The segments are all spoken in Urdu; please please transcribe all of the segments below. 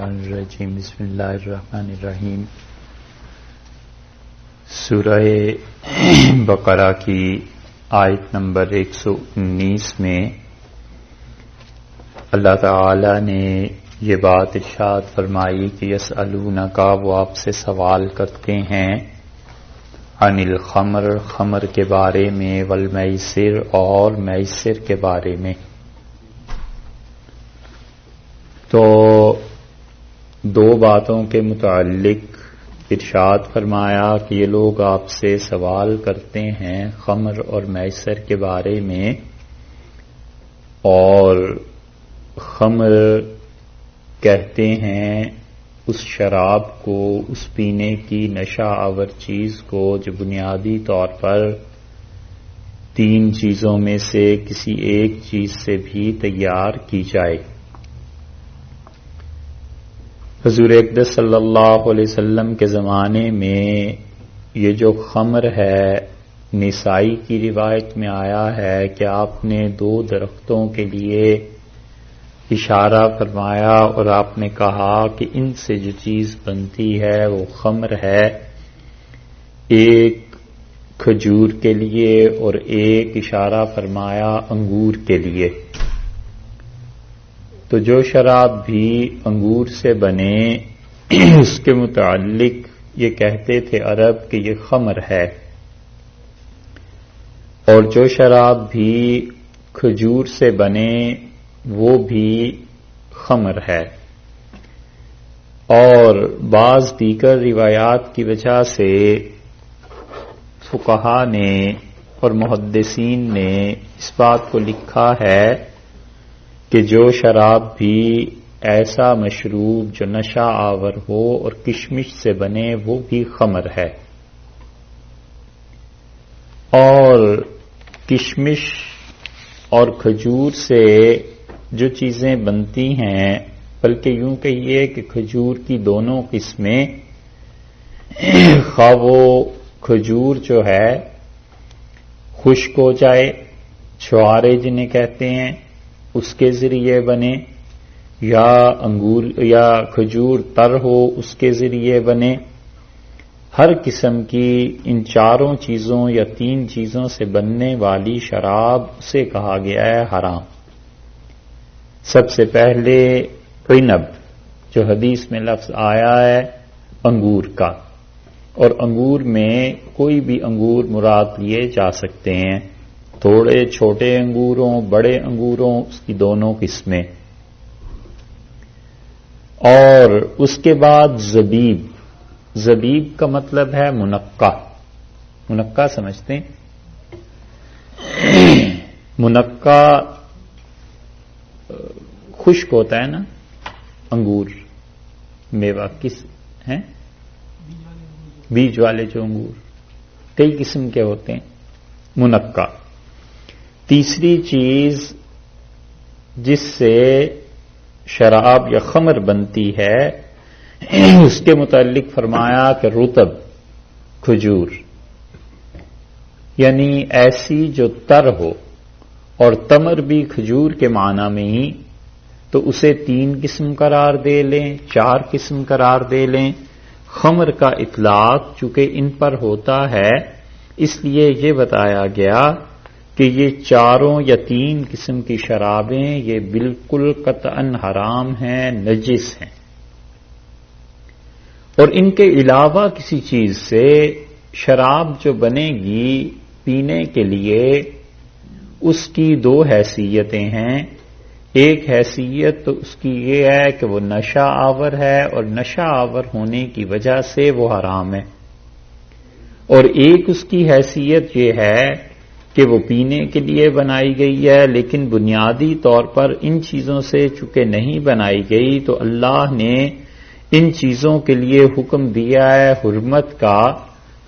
الشیطان الرجیم بسم اللہ الرحمن الرحیم۔ سورہ بقرہ کی آیت نمبر 119 میں اللہ تعالی نے یہ بات ارشاد فرمائی کہ یسألونک، وہ آپ سے سوال کرتے ہیں، عن الخمر، خمر کے بارے میں، والمیسر، اور میسر کے بارے میں۔ تو دو باتوں کے متعلق ارشاد فرمایا کہ یہ لوگ آپ سے سوال کرتے ہیں خمر اور میسر کے بارے میں، اور خمر کہتے ہیں اس شراب کو، اس پینے کی نشہ آور چیز کو جو بنیادی طور پر تین چیزوں میں سے کسی ایک چیز سے بھی تیار کی جائے۔ حضور اقدس صلی اللہ علیہ وسلم کے زمانے میں یہ جو خمر ہے، نسائی کی روایت میں آیا ہے کہ آپ نے دو درختوں کے لیے اشارہ فرمایا اور آپ نے کہا کہ ان سے جو چیز بنتی ہے وہ خمر ہے، ایک کھجور کے لیے اور ایک اشارہ فرمایا انگور کے لیے۔ تو جو شراب بھی انگور سے بنے اس کے متعلق یہ کہتے تھے عرب کہ یہ خمر ہے، اور جو شراب بھی کھجور سے بنے وہ بھی خمر ہے۔ اور بعض دیگر روایات کی وجہ سے فقہا نے اور محدثین نے اس بات کو لکھا ہے کہ جو شراب بھی ایسا مشروب جو نشہ آور ہو اور کشمش سے بنے وہ بھی خمر ہے۔ اور کشمش اور کھجور سے جو چیزیں بنتی ہیں، بلکہ یوں کہیے کہ کھجور کی دونوں قسمیں، خواہ وہ کھجور جو ہے خشک ہو جائے، چھوارے جنہیں کہتے ہیں، اس کے ذریعے بنے، یا انگور یا کھجور تر ہو اس کے ذریعے بنے، ہر قسم کی ان چاروں چیزوں یا تین چیزوں سے بننے والی شراب سے کہا گیا ہے حرام۔ سب سے پہلے عنب، جو حدیث میں لفظ آیا ہے انگور کا، اور انگور میں کوئی بھی انگور مراد لیے جا سکتے ہیں، تھوڑے چھوٹے انگوروں، بڑے انگوروں، اس کی دونوں قسمیں۔ اور اس کے بعد زبیب، زبیب کا مطلب ہے منقع، منقع سمجھتے ہیں؟ منقع خشک ہوتا ہے نا انگور، میوہ کس ہیں؟ بیج والے جو انگور کئی قسم کے ہوتے ہیں، منقع۔ تیسری چیز جس سے شراب یا خمر بنتی ہے اس کے متعلق فرمایا کہ رطب، کھجور، یعنی ایسی جو تر ہو، اور تمر بھی کھجور کے معنی میں ہی، تو اسے تین قسم قرار دے لیں، چار قسم قرار دے لیں۔ خمر کا اطلاق چونکہ ان پر ہوتا ہے اس لیے یہ بتایا گیا کہ یہ چاروں یا تین قسم کی شرابیں یہ بالکل قطعاً حرام ہیں، نجس ہیں، اور ان کے علاوہ کسی چیز سے شراب جو بنے گی پینے کے لیے اس کی دو حیثیتیں ہیں۔ ایک حیثیت تو اس کی یہ ہے کہ وہ نشہ آور ہے، اور نشہ آور ہونے کی وجہ سے وہ حرام ہے، اور ایک اس کی حیثیت یہ ہے کہ وہ پینے کے لیے بنائی گئی ہے، لیکن بنیادی طور پر ان چیزوں سے چونکہ نہیں بنائی گئی تو اللہ نے ان چیزوں کے لیے حکم دیا ہے حرمت کا،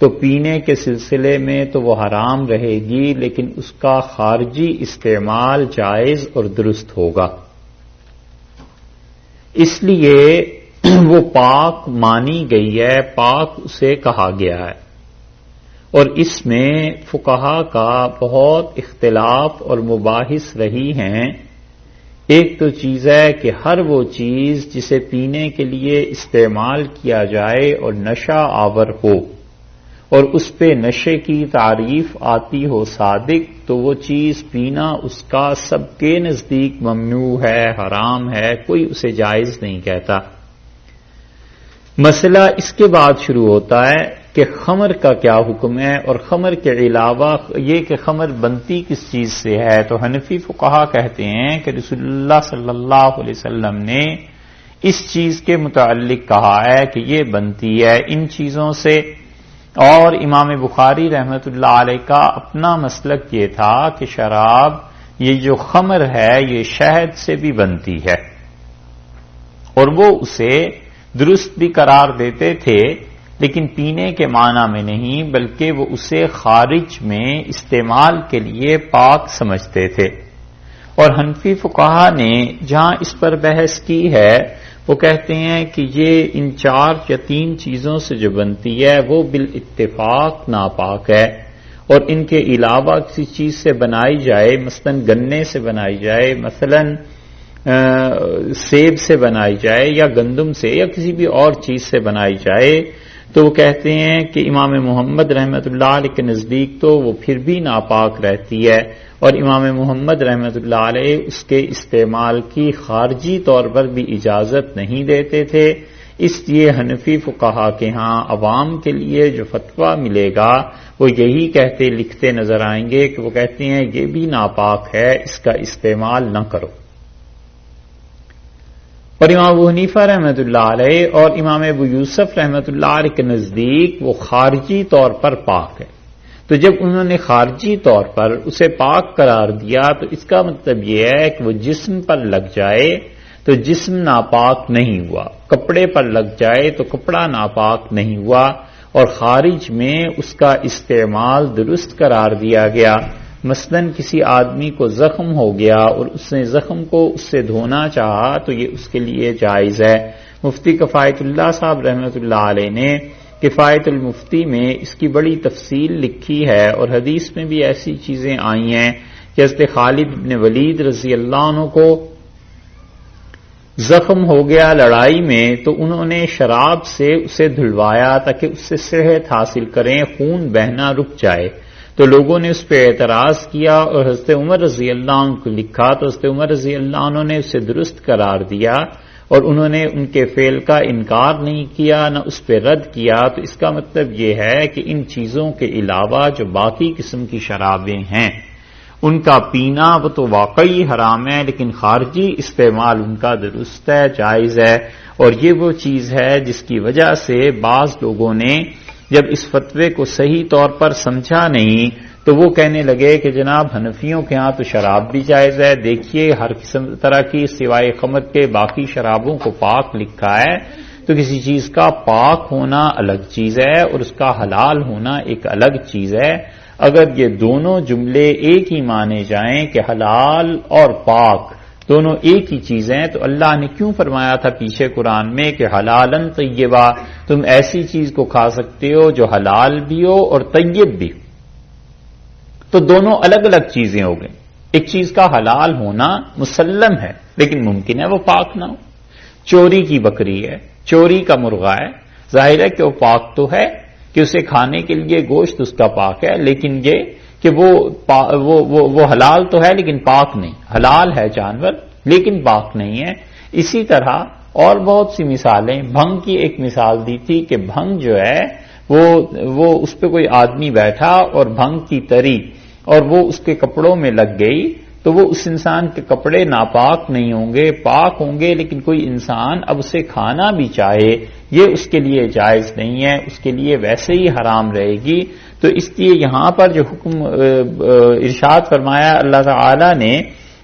تو پینے کے سلسلے میں تو وہ حرام رہے گی، لیکن اس کا خارجی استعمال جائز اور درست ہوگا، اس لیے وہ پاک مانی گئی ہے، پاک اسے کہا گیا ہے۔ اور اس میں فقہا کا بہت اختلاف اور مباحث رہی ہیں ایک تو چیز ہے کہ ہر وہ چیز جسے پینے کے لیے استعمال کیا جائے اور نشہ آور ہو اور اس پہ نشے کی تعریف آتی ہو صادق، تو وہ چیز پینا اس کا سب کے نزدیک ممنوع ہے، حرام ہے، کوئی اسے جائز نہیں کہتا۔ مسئلہ اس کے بعد شروع ہوتا ہے کہ خمر کا کیا حکم ہے، اور خمر کے علاوہ یہ کہ خمر بنتی کس چیز سے ہے۔ تو حنفی فقہا کہتے ہیں کہ رسول اللہ صلی اللہ علیہ وسلم نے اس چیز کے متعلق کہا ہے کہ یہ بنتی ہے ان چیزوں سے، اور امام بخاری رحمۃ اللہ علیہ کا اپنا مسلک یہ تھا کہ شراب، یہ جو خمر ہے، یہ شہد سے بھی بنتی ہے، اور وہ اسے درست بھی قرار دیتے تھے لیکن پینے کے معنی میں نہیں، بلکہ وہ اسے خارج میں استعمال کے لیے پاک سمجھتے تھے۔ اور حنفی فقہا نے جہاں اس پر بحث کی ہے وہ کہتے ہیں کہ یہ ان 4 یا 3 چیزوں سے جو بنتی ہے وہ بالاتفاق ناپاک ہے، اور ان کے علاوہ کسی چیز سے بنائی جائے، مثلا گنے سے بنائی جائے، مثلا سیب سے بنائی جائے، یا گندم سے، یا کسی بھی اور چیز سے بنائی جائے، تو وہ کہتے ہیں کہ امام محمد رحمۃ اللہ علیہ کے نزدیک تو وہ پھر بھی ناپاک رہتی ہے، اور امام محمد رحمۃ اللہ علیہ اس کے استعمال کی خارجی طور پر بھی اجازت نہیں دیتے تھے۔ اس لیے حنفی فقہا کے ہاں عوام کے لیے جو فتویٰ ملے گا وہ یہی کہتے لکھتے نظر آئیں گے کہ وہ کہتے ہیں یہ بھی ناپاک ہے، اس کا استعمال نہ کرو۔ اور امام ابو حنیفہ رحمۃ اللہ علیہ اور امام ابو یوسف رحمۃ اللہ علیہ کے نزدیک وہ خارجی طور پر پاک ہے۔ تو جب انہوں نے خارجی طور پر اسے پاک قرار دیا تو اس کا مطلب یہ ہے کہ وہ جسم پر لگ جائے تو جسم ناپاک نہیں ہوا، کپڑے پر لگ جائے تو کپڑا ناپاک نہیں ہوا، اور خارج میں اس کا استعمال درست قرار دیا گیا۔ مثلا کسی آدمی کو زخم ہو گیا اور اس نے زخم کو اس سے دھونا چاہا تو یہ اس کے لیے جائز ہے۔ مفتی کفایت اللہ صاحب رحمۃ اللہ علیہ نے کفایت المفتی میں اس کی بڑی تفصیل لکھی ہے، اور حدیث میں بھی ایسی چیزیں آئی ہیں کہ حضرت خالد بن ولید رضی اللہ عنہ کو زخم ہو گیا لڑائی میں، تو انہوں نے شراب سے اسے دھلوایا تاکہ اس سے صحت حاصل کریں، خون بہنا رک جائے۔ تو لوگوں نے اس پہ اعتراض کیا اور حضرت عمر رضی اللہ عنہ کو لکھا، تو حضرت عمر رضی اللہ عنہ نے اسے درست قرار دیا، اور انہوں نے ان کے فعل کا انکار نہیں کیا نہ اس پہ رد کیا۔ تو اس کا مطلب یہ ہے کہ ان چیزوں کے علاوہ جو باقی قسم کی شرابیں ہیں ان کا پینا وہ تو واقعی حرام ہے، لیکن خارجی استعمال ان کا درست ہے، جائز ہے۔ اور یہ وہ چیز ہے جس کی وجہ سے بعض لوگوں نے جب اس فتوے کو صحیح طور پر سمجھا نہیں تو وہ کہنے لگے کہ جناب حنفیوں کے ہاں تو شراب بھی جائز ہے، دیکھیے ہر قسم طرح کی سوائے خمر کے باقی شرابوں کو پاک لکھا ہے، تو کسی چیز کا پاک ہونا الگ چیز ہے اور اس کا حلال ہونا ایک الگ چیز ہے۔ اگر یہ دونوں جملے ایک ہی مانے جائیں کہ حلال اور پاک دونوں ایک ہی چیزیں، تو اللہ نے کیوں فرمایا تھا پیچھے قرآن میں کہ حلالن طیبہ، تم ایسی چیز کو کھا سکتے ہو جو حلال بھی ہو اور طیب بھی ہو؟ تو دونوں الگ الگ چیزیں ہو گئیں۔ ایک چیز کا حلال ہونا مسلم ہے لیکن ممکن ہے وہ پاک نہ ہو۔ چوری کی بکری ہے، چوری کا مرغا ہے، ظاہر ہے کہ وہ پاک تو ہے کہ اسے کھانے کے لیے گوشت اس کا پاک ہے، لیکن یہ کہ وہ حلال تو ہے لیکن پاک نہیں، حلال ہے جانور لیکن پاک نہیں ہے۔ اسی طرح اور بہت سی مثالیں، بھنگ کی ایک مثال دی تھی کہ بھنگ جو ہے وہ اس پہ کوئی آدمی بیٹھا اور بھنگ کی تری اور وہ اس کے کپڑوں میں لگ گئی، تو وہ اس انسان کے کپڑے ناپاک نہیں ہوں گے، پاک ہوں گے، لیکن کوئی انسان اب اسے کھانا بھی چاہے یہ اس کے لیے جائز نہیں ہے، اس کے لیے ویسے ہی حرام رہے گی۔ تو اس لیے یہاں پر جو حکم ارشاد فرمایا اللہ تعالی نے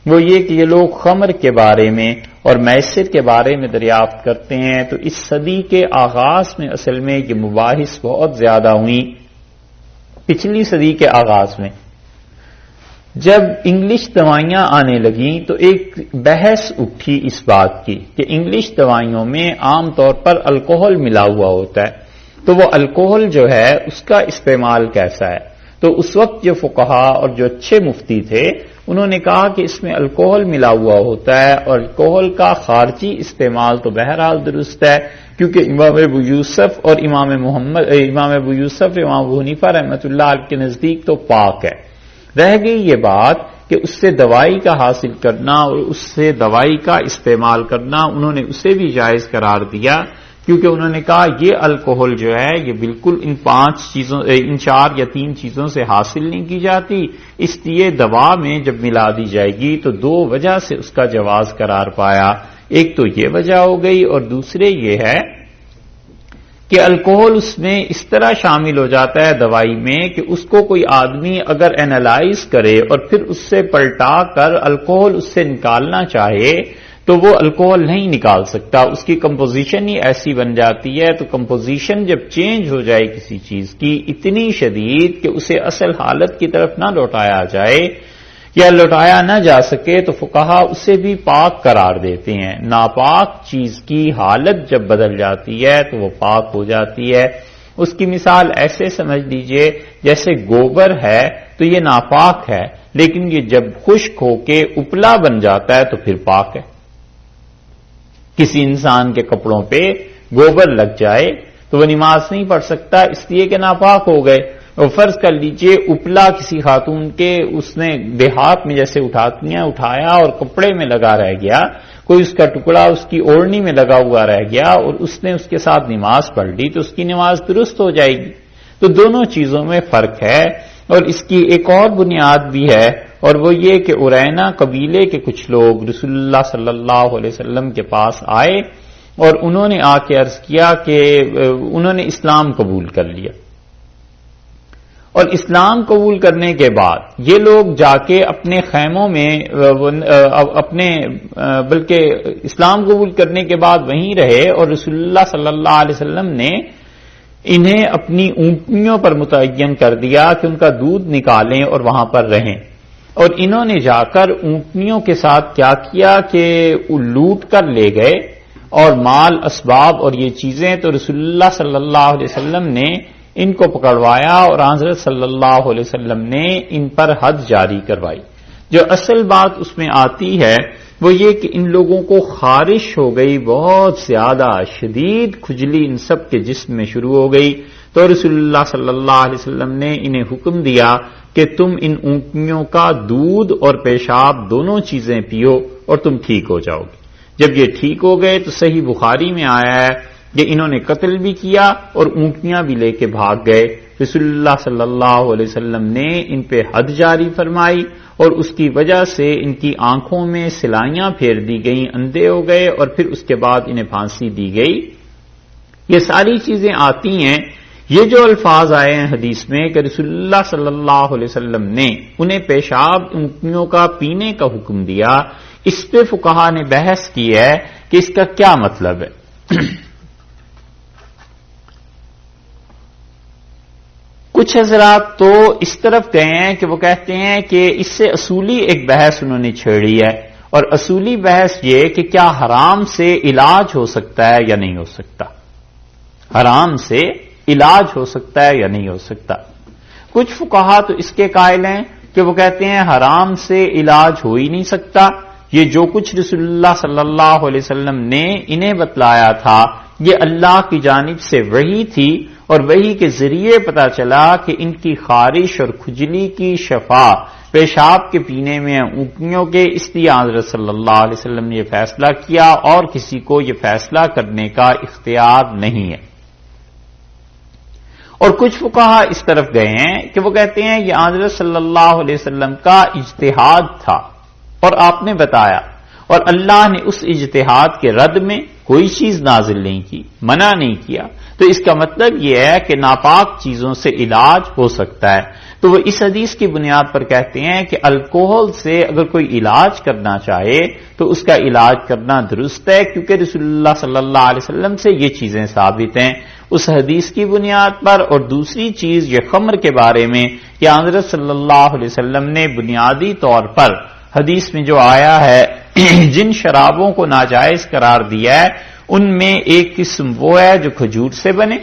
وہ یہ کہ یہ لوگ خمر کے بارے میں اور میسر کے بارے میں دریافت کرتے ہیں۔ تو اس صدی کے آغاز میں اصل میں یہ مباحث بہت زیادہ ہوئی۔ پچھلی صدی کے آغاز میں جب انگلش دوائیاں آنے لگیں تو ایک بحث اٹھی اس بات کی کہ انگلش دوائیوں میں عام طور پر الکوہل ملا ہوا ہوتا ہے، تو وہ الکوہل جو ہے اس کا استعمال کیسا ہے؟ تو اس وقت جو فقہا اور جو اچھے مفتی تھے انہوں نے کہا کہ اس میں الکوہل ملا ہوا ہوتا ہے، اور الکوہل کا خارجی استعمال تو بہرحال درست ہے، کیونکہ امام ابو یوسف اور امام ابو حنیفہ رحمۃ اللہ علیہ کے نزدیک تو پاک ہے۔ رہ گئی یہ بات کہ اس سے دوائی کا حاصل کرنا اور اس سے دوائی کا استعمال کرنا، انہوں نے اسے بھی جائز قرار دیا، کیونکہ انہوں نے کہا یہ الکوہل جو ہے یہ بالکل ان 4 یا 3 چیزوں سے حاصل نہیں کی جاتی، اس لیے دوا میں جب ملا دی جائے گی تو 2 وجہ سے اس کا جواز قرار پایا۔ ایک تو یہ وجہ ہو گئی، اور دوسرے یہ ہے کہ الکوہل اس میں اس طرح شامل ہو جاتا ہے دوائی میں کہ اس کو کوئی آدمی اگر اینالائز کرے اور پھر اس سے پلٹا کر الکوہل اس سے نکالنا چاہے تو وہ الکوہل نہیں نکال سکتا، اس کی کمپوزیشن ہی ایسی بن جاتی ہے۔ تو کمپوزیشن جب چینج ہو جائے کسی چیز کی اتنی شدید کہ اسے اصل حالت کی طرف نہ لوٹایا جائے یا لوٹایا نہ جا سکے تو فقہا اسے بھی پاک قرار دیتے ہیں۔ ناپاک چیز کی حالت جب بدل جاتی ہے تو وہ پاک ہو جاتی ہے۔ اس کی مثال ایسے سمجھ لیجئے جیسے گوبر ہے تو یہ ناپاک ہے، لیکن یہ جب خشک ہو کے اپلا بن جاتا ہے تو پھر پاک ہے۔ کسی انسان کے کپڑوں پہ گوبر لگ جائے تو وہ نماز نہیں پڑھ سکتا، اس لیے کہ ناپاک ہو گئے۔ اور فرض کر لیجئے اپلا کسی خاتون کے اس نے دیہات میں جیسے اٹھاتی ہیں اٹھایا اور کپڑے میں لگا رہ گیا، کوئی اس کا ٹکڑا اس کی اوڑھنی میں لگا ہوا رہ گیا اور اس نے اس کے ساتھ نماز پڑھ لی تو اس کی نماز درست ہو جائے گی۔ تو دونوں چیزوں میں فرق ہے، اور اس کی ایک اور بنیاد بھی ہے، اور وہ یہ کہ ارینا قبیلے کے کچھ لوگ رسول اللہ صلی اللہ علیہ وسلم کے پاس آئے اور انہوں نے آ کے عرض کیا کہ انہوں نے اسلام قبول کر لیا، اور اسلام قبول کرنے کے بعد یہ لوگ جا کے اپنے خیموں میں بلکہ اسلام قبول کرنے کے بعد وہیں رہے، اور رسول اللہ صلی اللہ علیہ وسلم نے انہیں اپنی اونٹنیوں پر متعین کر دیا کہ ان کا دودھ نکالیں اور وہاں پر رہیں، اور انہوں نے جا کر اونٹنیوں کے ساتھ کیا کیا کہ لوٹ کر لے گئے اور مال اسباب اور یہ چیزیں، تو رسول اللہ صلی اللہ علیہ وسلم نے ان کو پکڑوایا اور حضرت صلی اللہ علیہ وسلم نے ان پر حد جاری کروائی۔ جو اصل بات اس میں آتی ہے وہ یہ کہ ان لوگوں کو خارش ہو گئی، بہت زیادہ شدید کھجلی ان سب کے جسم میں شروع ہو گئی، تو رسول اللہ صلی اللہ علیہ وسلم نے انہیں حکم دیا کہ تم ان اونٹنیوں کا دودھ اور پیشاب دونوں چیزیں پیو اور تم ٹھیک ہو جاؤ گے۔ جب یہ ٹھیک ہو گئے تو صحیح بخاری میں آیا ہے کہ انہوں نے قتل بھی کیا اور اونٹنیاں بھی لے کے بھاگ گئے۔ رسول اللہ صلی اللہ علیہ وسلم نے ان پہ حد جاری فرمائی، اور اس کی وجہ سے ان کی آنکھوں میں سلائیاں پھیر دی گئیں، اندھے ہو گئے، اور پھر اس کے بعد انہیں پھانسی دی گئی۔ یہ ساری چیزیں آتی ہیں۔ یہ جو الفاظ آئے ہیں حدیث میں کہ رسول اللہ صلی اللہ علیہ وسلم نے انہیں پیشاب اونٹنیوں کا پینے کا حکم دیا، اس پہ فقہا نے بحث کی ہے کہ اس کا کیا مطلب ہے۔ کچھ حضرات تو اس طرف گئے ہیں کہ وہ کہتے ہیں کہ اس سے اصولی ایک بحث انہوں نے چھیڑی ہے، اور اصولی بحث یہ کہ کیا حرام سے علاج ہو سکتا ہے یا نہیں ہو سکتا، حرام سے علاج ہو سکتا ہے یا نہیں ہو سکتا۔ کچھ فقہا تو اس کے قائل ہیں کہ وہ کہتے ہیں حرام سے علاج ہو ہی نہیں سکتا، یہ جو کچھ رسول اللہ صلی اللہ علیہ وسلم نے انہیں بتلایا تھا یہ اللہ کی جانب سے وحی تھی، اور وحی کے ذریعے پتا چلا کہ ان کی خارش اور کھجلی کی شفا پیشاب کے پینے میں اونٹنیوں کے، اس لیے حضرت صلی اللہ علیہ وسلم نے یہ فیصلہ کیا، اور کسی کو یہ فیصلہ کرنے کا اختیار نہیں ہے۔ اور کچھ فقہا اس طرف گئے ہیں کہ وہ کہتے ہیں یہ حضرت صلی اللہ علیہ وسلم کا اجتہاد تھا اور آپ نے بتایا، اور اللہ نے اس اجتہاد کے رد میں کوئی چیز نازل نہیں کی، منع نہیں کیا، تو اس کا مطلب یہ ہے کہ ناپاک چیزوں سے علاج ہو سکتا ہے۔ تو وہ اس حدیث کی بنیاد پر کہتے ہیں کہ الکوہل سے اگر کوئی علاج کرنا چاہے تو اس کا علاج کرنا درست ہے، کیونکہ رسول اللہ صلی اللہ علیہ وسلم سے یہ چیزیں ثابت ہیں اس حدیث کی بنیاد پر۔ اور دوسری چیز یہ خمر کے بارے میں کہ حضرت صلی اللہ علیہ وسلم نے بنیادی طور پر حدیث میں جو آیا ہے جن شرابوں کو ناجائز قرار دیا ہے ان میں ایک قسم وہ ہے جو کھجور سے بنے،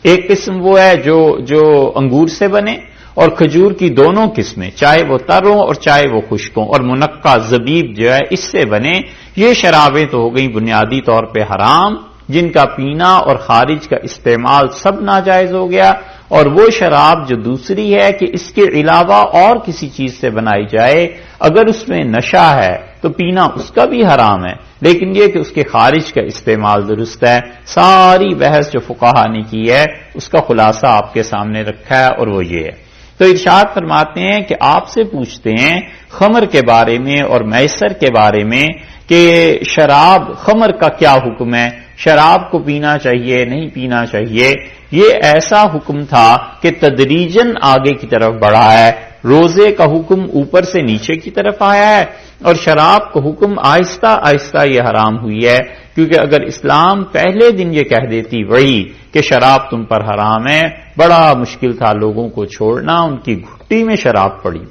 ایک قسم وہ ہے جو انگور سے بنے، اور کھجور کی دونوں قسمیں، چاہے وہ تر ہوں اور چاہے وہ خشک ہوں، اور منقع زبیب جو ہے اس سے بنے، یہ شرابیں تو ہو گئیں بنیادی طور پہ حرام، جن کا پینا اور خارج کا استعمال سب ناجائز ہو گیا۔ اور وہ شراب جو دوسری ہے کہ اس کے علاوہ اور کسی چیز سے بنائی جائے، اگر اس میں نشہ ہے تو پینا اس کا بھی حرام ہے، لیکن یہ کہ اس کے خارج کا استعمال درست ہے۔ ساری بحث جو فقہا نے کی ہے اس کا خلاصہ آپ کے سامنے رکھا ہے، اور وہ یہ ہے۔ تو ارشاد فرماتے ہیں کہ آپ سے پوچھتے ہیں خمر کے بارے میں اور میسر کے بارے میں کہ شراب، خمر کا کیا حکم ہے، شراب کو پینا چاہیے نہیں پینا چاہیے۔ یہ ایسا حکم تھا کہ تدریجاً آگے کی طرف بڑھا ہے، روزے کا حکم اوپر سے نیچے کی طرف آیا ہے، اور شراب کا حکم آہستہ آہستہ یہ حرام ہوئی ہے، کیونکہ اگر اسلام پہلے دن یہ کہہ دیتی وہی کہ شراب تم پر حرام ہے، بڑا مشکل تھا لوگوں کو چھوڑنا، ان کی گھٹی میں شراب پڑی۔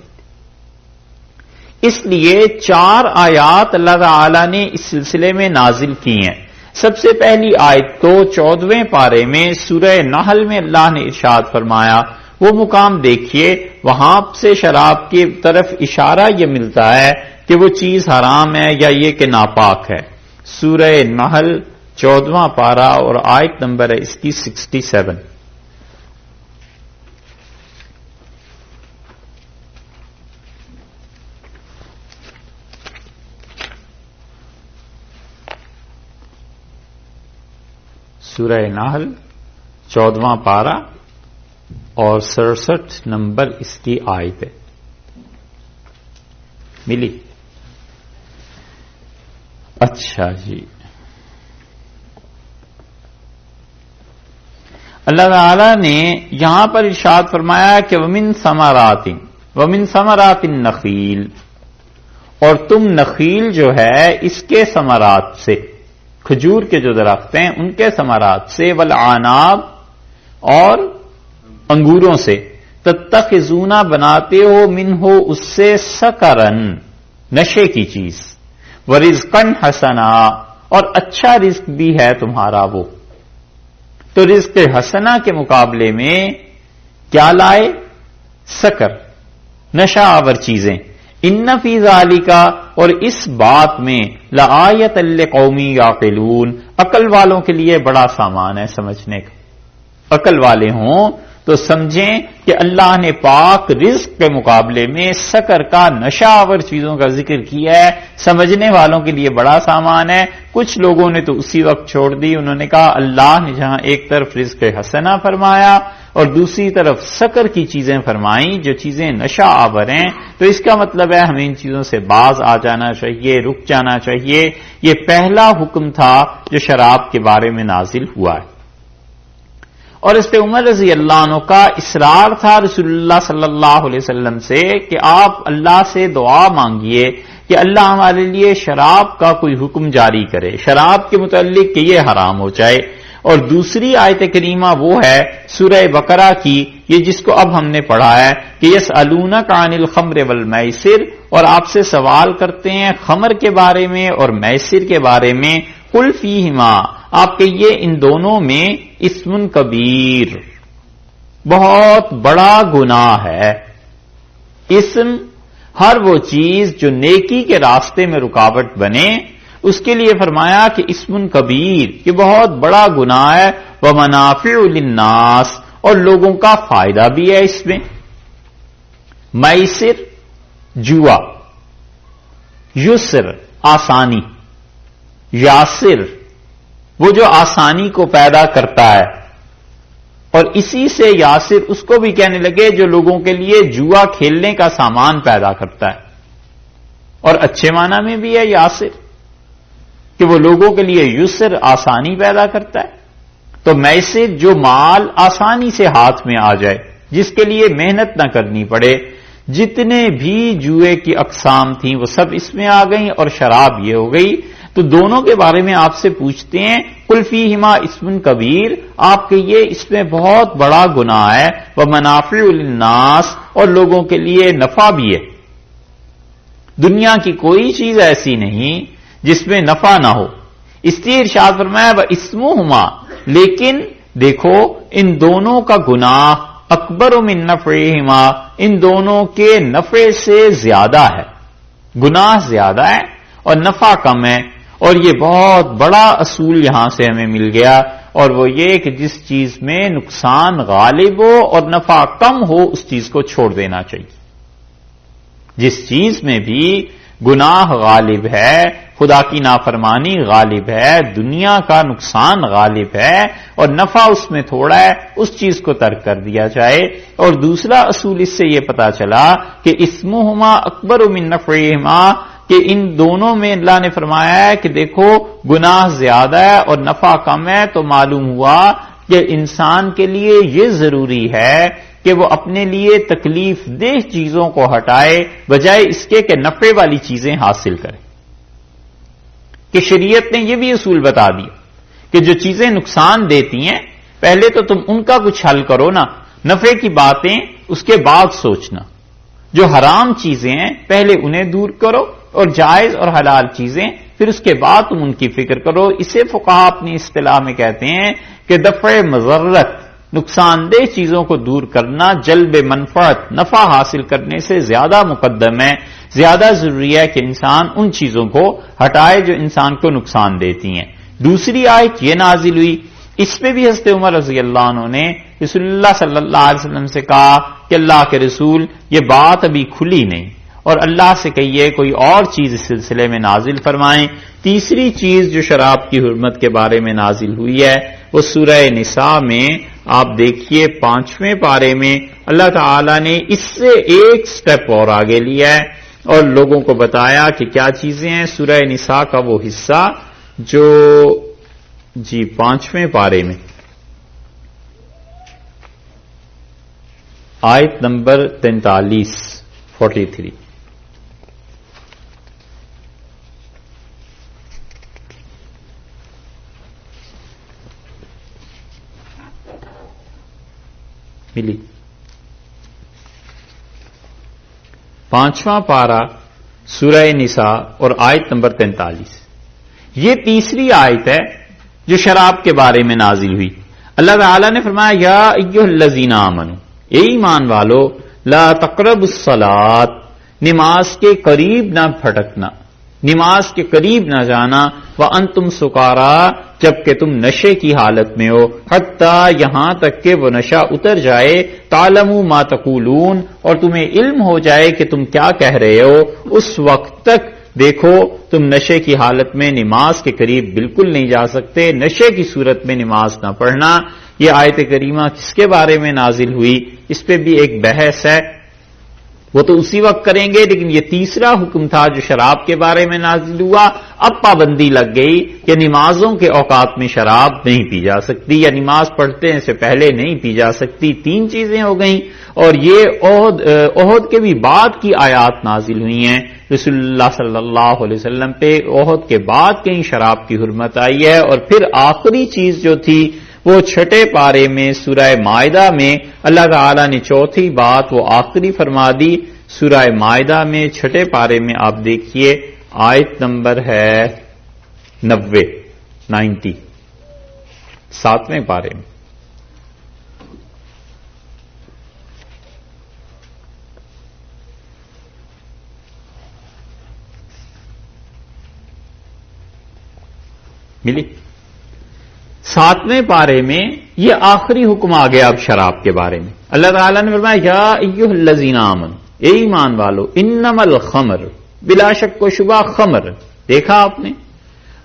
اس لیے 4 آیات اللہ تعالی نے اس سلسلے میں نازل کی ہیں۔ سب سے پہلی آیت تو 14ویں پارے میں سورہ نحل میں اللہ نے ارشاد فرمایا، وہ مقام دیکھیے، وہاں سے شراب کی طرف اشارہ یہ ملتا ہے کہ وہ چیز حرام ہے یا یہ کہ ناپاک ہے۔ سورہ نحل 14واں پارہ اور آیت نمبر ہے اس کی 67۔ سورہ نحل 14واں پارہ اور 67 نمبر اس کی آیت ہے، ملی؟ اچھا جی، اللہ تعالی نے یہاں پر ارشاد فرمایا کہ ومن ثمرات النخیل، اور تم نخیل جو ہے اس کے ثمرات سے، کھجور کے جو درخت ہیں ان کے ثمرات سے، والعناب، اور انگوروں سے، تتخذون بناتے ہو منہ اس سے سکرن، نشے کی چیز، ورزقن حسنا، اور اچھا رزق بھی ہے تمہارا وہ۔ تو رزق حسنا کے مقابلے میں کیا لائے؟ سکر، نشہ آور چیزیں۔ ان فی ذالک، اور اس بات میں، لآیۃ لقوم یعقلون، عقل والوں کے لیے بڑا سامان ہے سمجھنے کا۔ عقل والے ہوں تو سمجھیں کہ اللہ نے پاک رزق کے مقابلے میں سکر کا، نشہ آور چیزوں کا ذکر کیا ہے، سمجھنے والوں کے لیے بڑا سامان ہے۔ کچھ لوگوں نے تو اسی وقت چھوڑ دی، انہوں نے کہا اللہ نے جہاں ایک طرف رزق حسنہ فرمایا اور دوسری طرف سکر کی چیزیں فرمائیں جو چیزیں نشہ آور ہیں، تو اس کا مطلب ہے ہمیں ان چیزوں سے باز آ جانا چاہیے، رک جانا چاہیے۔ یہ پہلا حکم تھا جو شراب کے بارے میں نازل ہوا ہے۔ اور اس پہ عمر رضی اللہ عنہ کا اصرار تھا رسول اللہ صلی اللہ علیہ وسلم سے کہ آپ اللہ سے دعا مانگیے کہ اللہ ہمارے لیے شراب کا کوئی حکم جاری کرے، شراب کے متعلق کہ یہ حرام ہو جائے۔ اور دوسری آیت کریمہ وہ ہے سورہ بقرہ کی، یہ جس کو اب ہم نے پڑھا ہے کہ یسألونک عن الخمر والمیسر، اور آپ سے سوال کرتے ہیں خمر کے بارے میں اور میسر کے بارے میں، قل فیہما، آپ کہیے ان دونوں میں اسم کبیر، بہت بڑا گناہ ہے۔ اسم ہر وہ چیز جو نیکی کے راستے میں رکاوٹ بنے، اس کے لیے فرمایا کہ اسم کبیر، یہ بہت بڑا گناہ ہے، ومنافع للناس، اور لوگوں کا فائدہ بھی ہے اس میں۔ میسر جوا، یسر آسانی، یاسر وہ جو آسانی کو پیدا کرتا ہے، اور اسی سے یاسر اس کو بھی کہنے لگے جو لوگوں کے لیے جوا کھیلنے کا سامان پیدا کرتا ہے، اور اچھے معنی میں بھی ہے یاسر کہ وہ لوگوں کے لیے یسر آسانی پیدا کرتا ہے۔ تو میسر جو مال آسانی سے ہاتھ میں آ جائے، جس کے لیے محنت نہ کرنی پڑے، جتنے بھی جوئے کی اقسام تھیں وہ سب اس میں آ گئیں، اور شراب یہ ہو گئی۔ تو دونوں کے بارے میں آپ سے پوچھتے ہیں قل فیہما اسم کبیر، آپ کہیے اس میں بہت بڑا گناہ ہے، ومنافع للناس، اور لوگوں کے لیے نفع بھی ہے۔ دنیا کی کوئی چیز ایسی نہیں جس میں نفع نہ ہو، اس لیے ارشاد فرمایا واسمہما، لیکن دیکھو ان دونوں کا گناہ اکبر من نفعہما، ان دونوں کے نفع سے زیادہ ہے، گناہ زیادہ ہے اور نفع کم ہے. اور یہ بہت بڑا اصول یہاں سے ہمیں مل گیا، اور وہ یہ کہ جس چیز میں نقصان غالب ہو اور نفع کم ہو اس چیز کو چھوڑ دینا چاہیے. جس چیز میں بھی گناہ غالب ہے، خدا کی نافرمانی غالب ہے، دنیا کا نقصان غالب ہے اور نفع اس میں تھوڑا ہے، اس چیز کو ترک کر دیا جائے. اور دوسرا اصول اس سے یہ پتا چلا کہ اسمہما اکبر من نفعہما، کہ ان دونوں میں اللہ نے فرمایا ہے کہ دیکھو گناہ زیادہ ہے اور نفع کم ہے، تو معلوم ہوا کہ انسان کے لیے یہ ضروری ہے کہ وہ اپنے لیے تکلیف دہ چیزوں کو ہٹائے بجائے اس کے کہ نفع والی چیزیں حاصل کرے. کہ شریعت نے یہ بھی اصول بتا دیا کہ جو چیزیں نقصان دیتی ہیں پہلے تو تم ان کا کچھ حل کرو نا، نفع کی باتیں اس کے بعد سوچنا. جو حرام چیزیں ہیں پہلے انہیں دور کرو اور جائز اور حلال چیزیں پھر اس کے بعد تم ان کی فکر کرو. اسے فقہا اپنی اصطلاح میں کہتے ہیں کہ دفع مضرت، نقصان دہ چیزوں کو دور کرنا جلب منفعت، نفع حاصل کرنے سے زیادہ مقدم ہے، زیادہ ضروری ہے کہ انسان ان چیزوں کو ہٹائے جو انسان کو نقصان دیتی ہیں. دوسری آیت یہ نازل ہوئی، اس پہ بھی حضرت عمر رضی اللہ عنہ نے رسول اللہ صلی اللہ علیہ وسلم سے کہا کہ اللہ کے رسول یہ بات ابھی کھلی نہیں، اور اللہ سے کہیے کوئی اور چیز اس سلسلے میں نازل فرمائیں. تیسری چیز جو شراب کی حرمت کے بارے میں نازل ہوئی ہے وہ سورہ نساء میں آپ دیکھیے 5ویں پارے میں اللہ تعالی نے اس سے ایک سٹیپ اور آگے لیا ہے اور لوگوں کو بتایا کہ کیا چیزیں ہیں. سورہ نساء کا وہ حصہ جو 5ویں پارے میں آیت نمبر 43 ملی. 5واں پارہ سورہ نساء اور آیت نمبر 43، یہ تیسری آیت ہے جو شراب کے بارے میں نازل ہوئی. اللہ تعالی نے فرمایا یا ایھا الذین آمنوا، اے ایمان والو، لا تقربوا الصلاۃ، نماز کے قریب نہ پھٹکنا، نماز کے قریب نہ جانا، وانتم سکارا، جبکہ تم نشے کی حالت میں ہو، حتیٰ یہاں تک کہ وہ نشہ اتر جائے، تعلموا ما تقولون، اور تمہیں علم ہو جائے کہ تم کیا کہہ رہے ہو. اس وقت تک دیکھو تم نشے کی حالت میں نماز کے قریب بالکل نہیں جا سکتے، نشے کی صورت میں نماز نہ پڑھنا. یہ آیت کریمہ کس کے بارے میں نازل ہوئی اس پہ بھی ایک بحث ہے، وہ تو اسی وقت کریں گے، لیکن یہ تیسرا حکم تھا جو شراب کے بارے میں نازل ہوا. اب پابندی لگ گئی کہ نمازوں کے اوقات میں شراب نہیں پی جا سکتی یا نماز پڑھتے سے پہلے نہیں پی جا سکتی. 3 چیزیں ہو گئیں. اور یہ احد کے بھی بعد کی آیات نازل ہوئی ہیں رسول اللہ صلی اللہ علیہ وسلم پہ. احد کے بعد کہیں شراب کی حرمت آئی ہے. اور پھر آخری چیز جو تھی وہ 6 پارے میں سورہ مائدہ میں اللہ تعالی نے چوتھی بات وہ آخری فرما دی. سورہ مائدہ میں 6 پارے میں آپ دیکھیے آیت نمبر ہے 90 7ویں پارے میں. ملی 7ویں پارے میں یہ آخری حکم آ گیا اب شراب کے بارے میں. اللہ تعالیٰ نے فرمایا یا ایھا الذین آمنوا، اے ایمان والو، انما الخمر، بلا شک و شبہ خمر. دیکھا آپ نے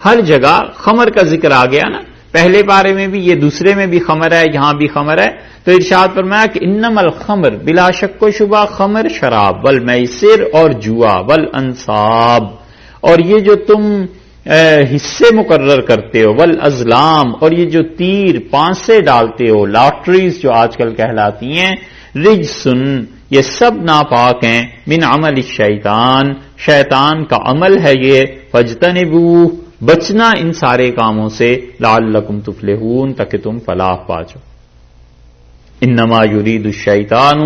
ہر جگہ خمر کا ذکر آ گیا نا، پہلے پارے میں بھی، یہ دوسرے میں بھی خمر ہے، یہاں بھی خمر ہے. تو ارشاد فرمایا کہ انما الخمر، بلا شک و شبہ خمر شراب، والمیسر اور جوا، والانصاب، اور یہ جو تم حصے مقرر کرتے ہو، والازلام، اور یہ جو تیر پانسے ڈالتے ہو، لاٹریز جو آج کل کہلاتی ہیں، رجسن، یہ سب ناپاک ہیں، من عمل الشیطان، شیطان کا عمل ہے یہ، فاجتنبوہ، بچنا ان سارے کاموں سے، لعلکم تفلحون، تاکہ تم فلاح پا جاؤ. انما یرید الشیطان،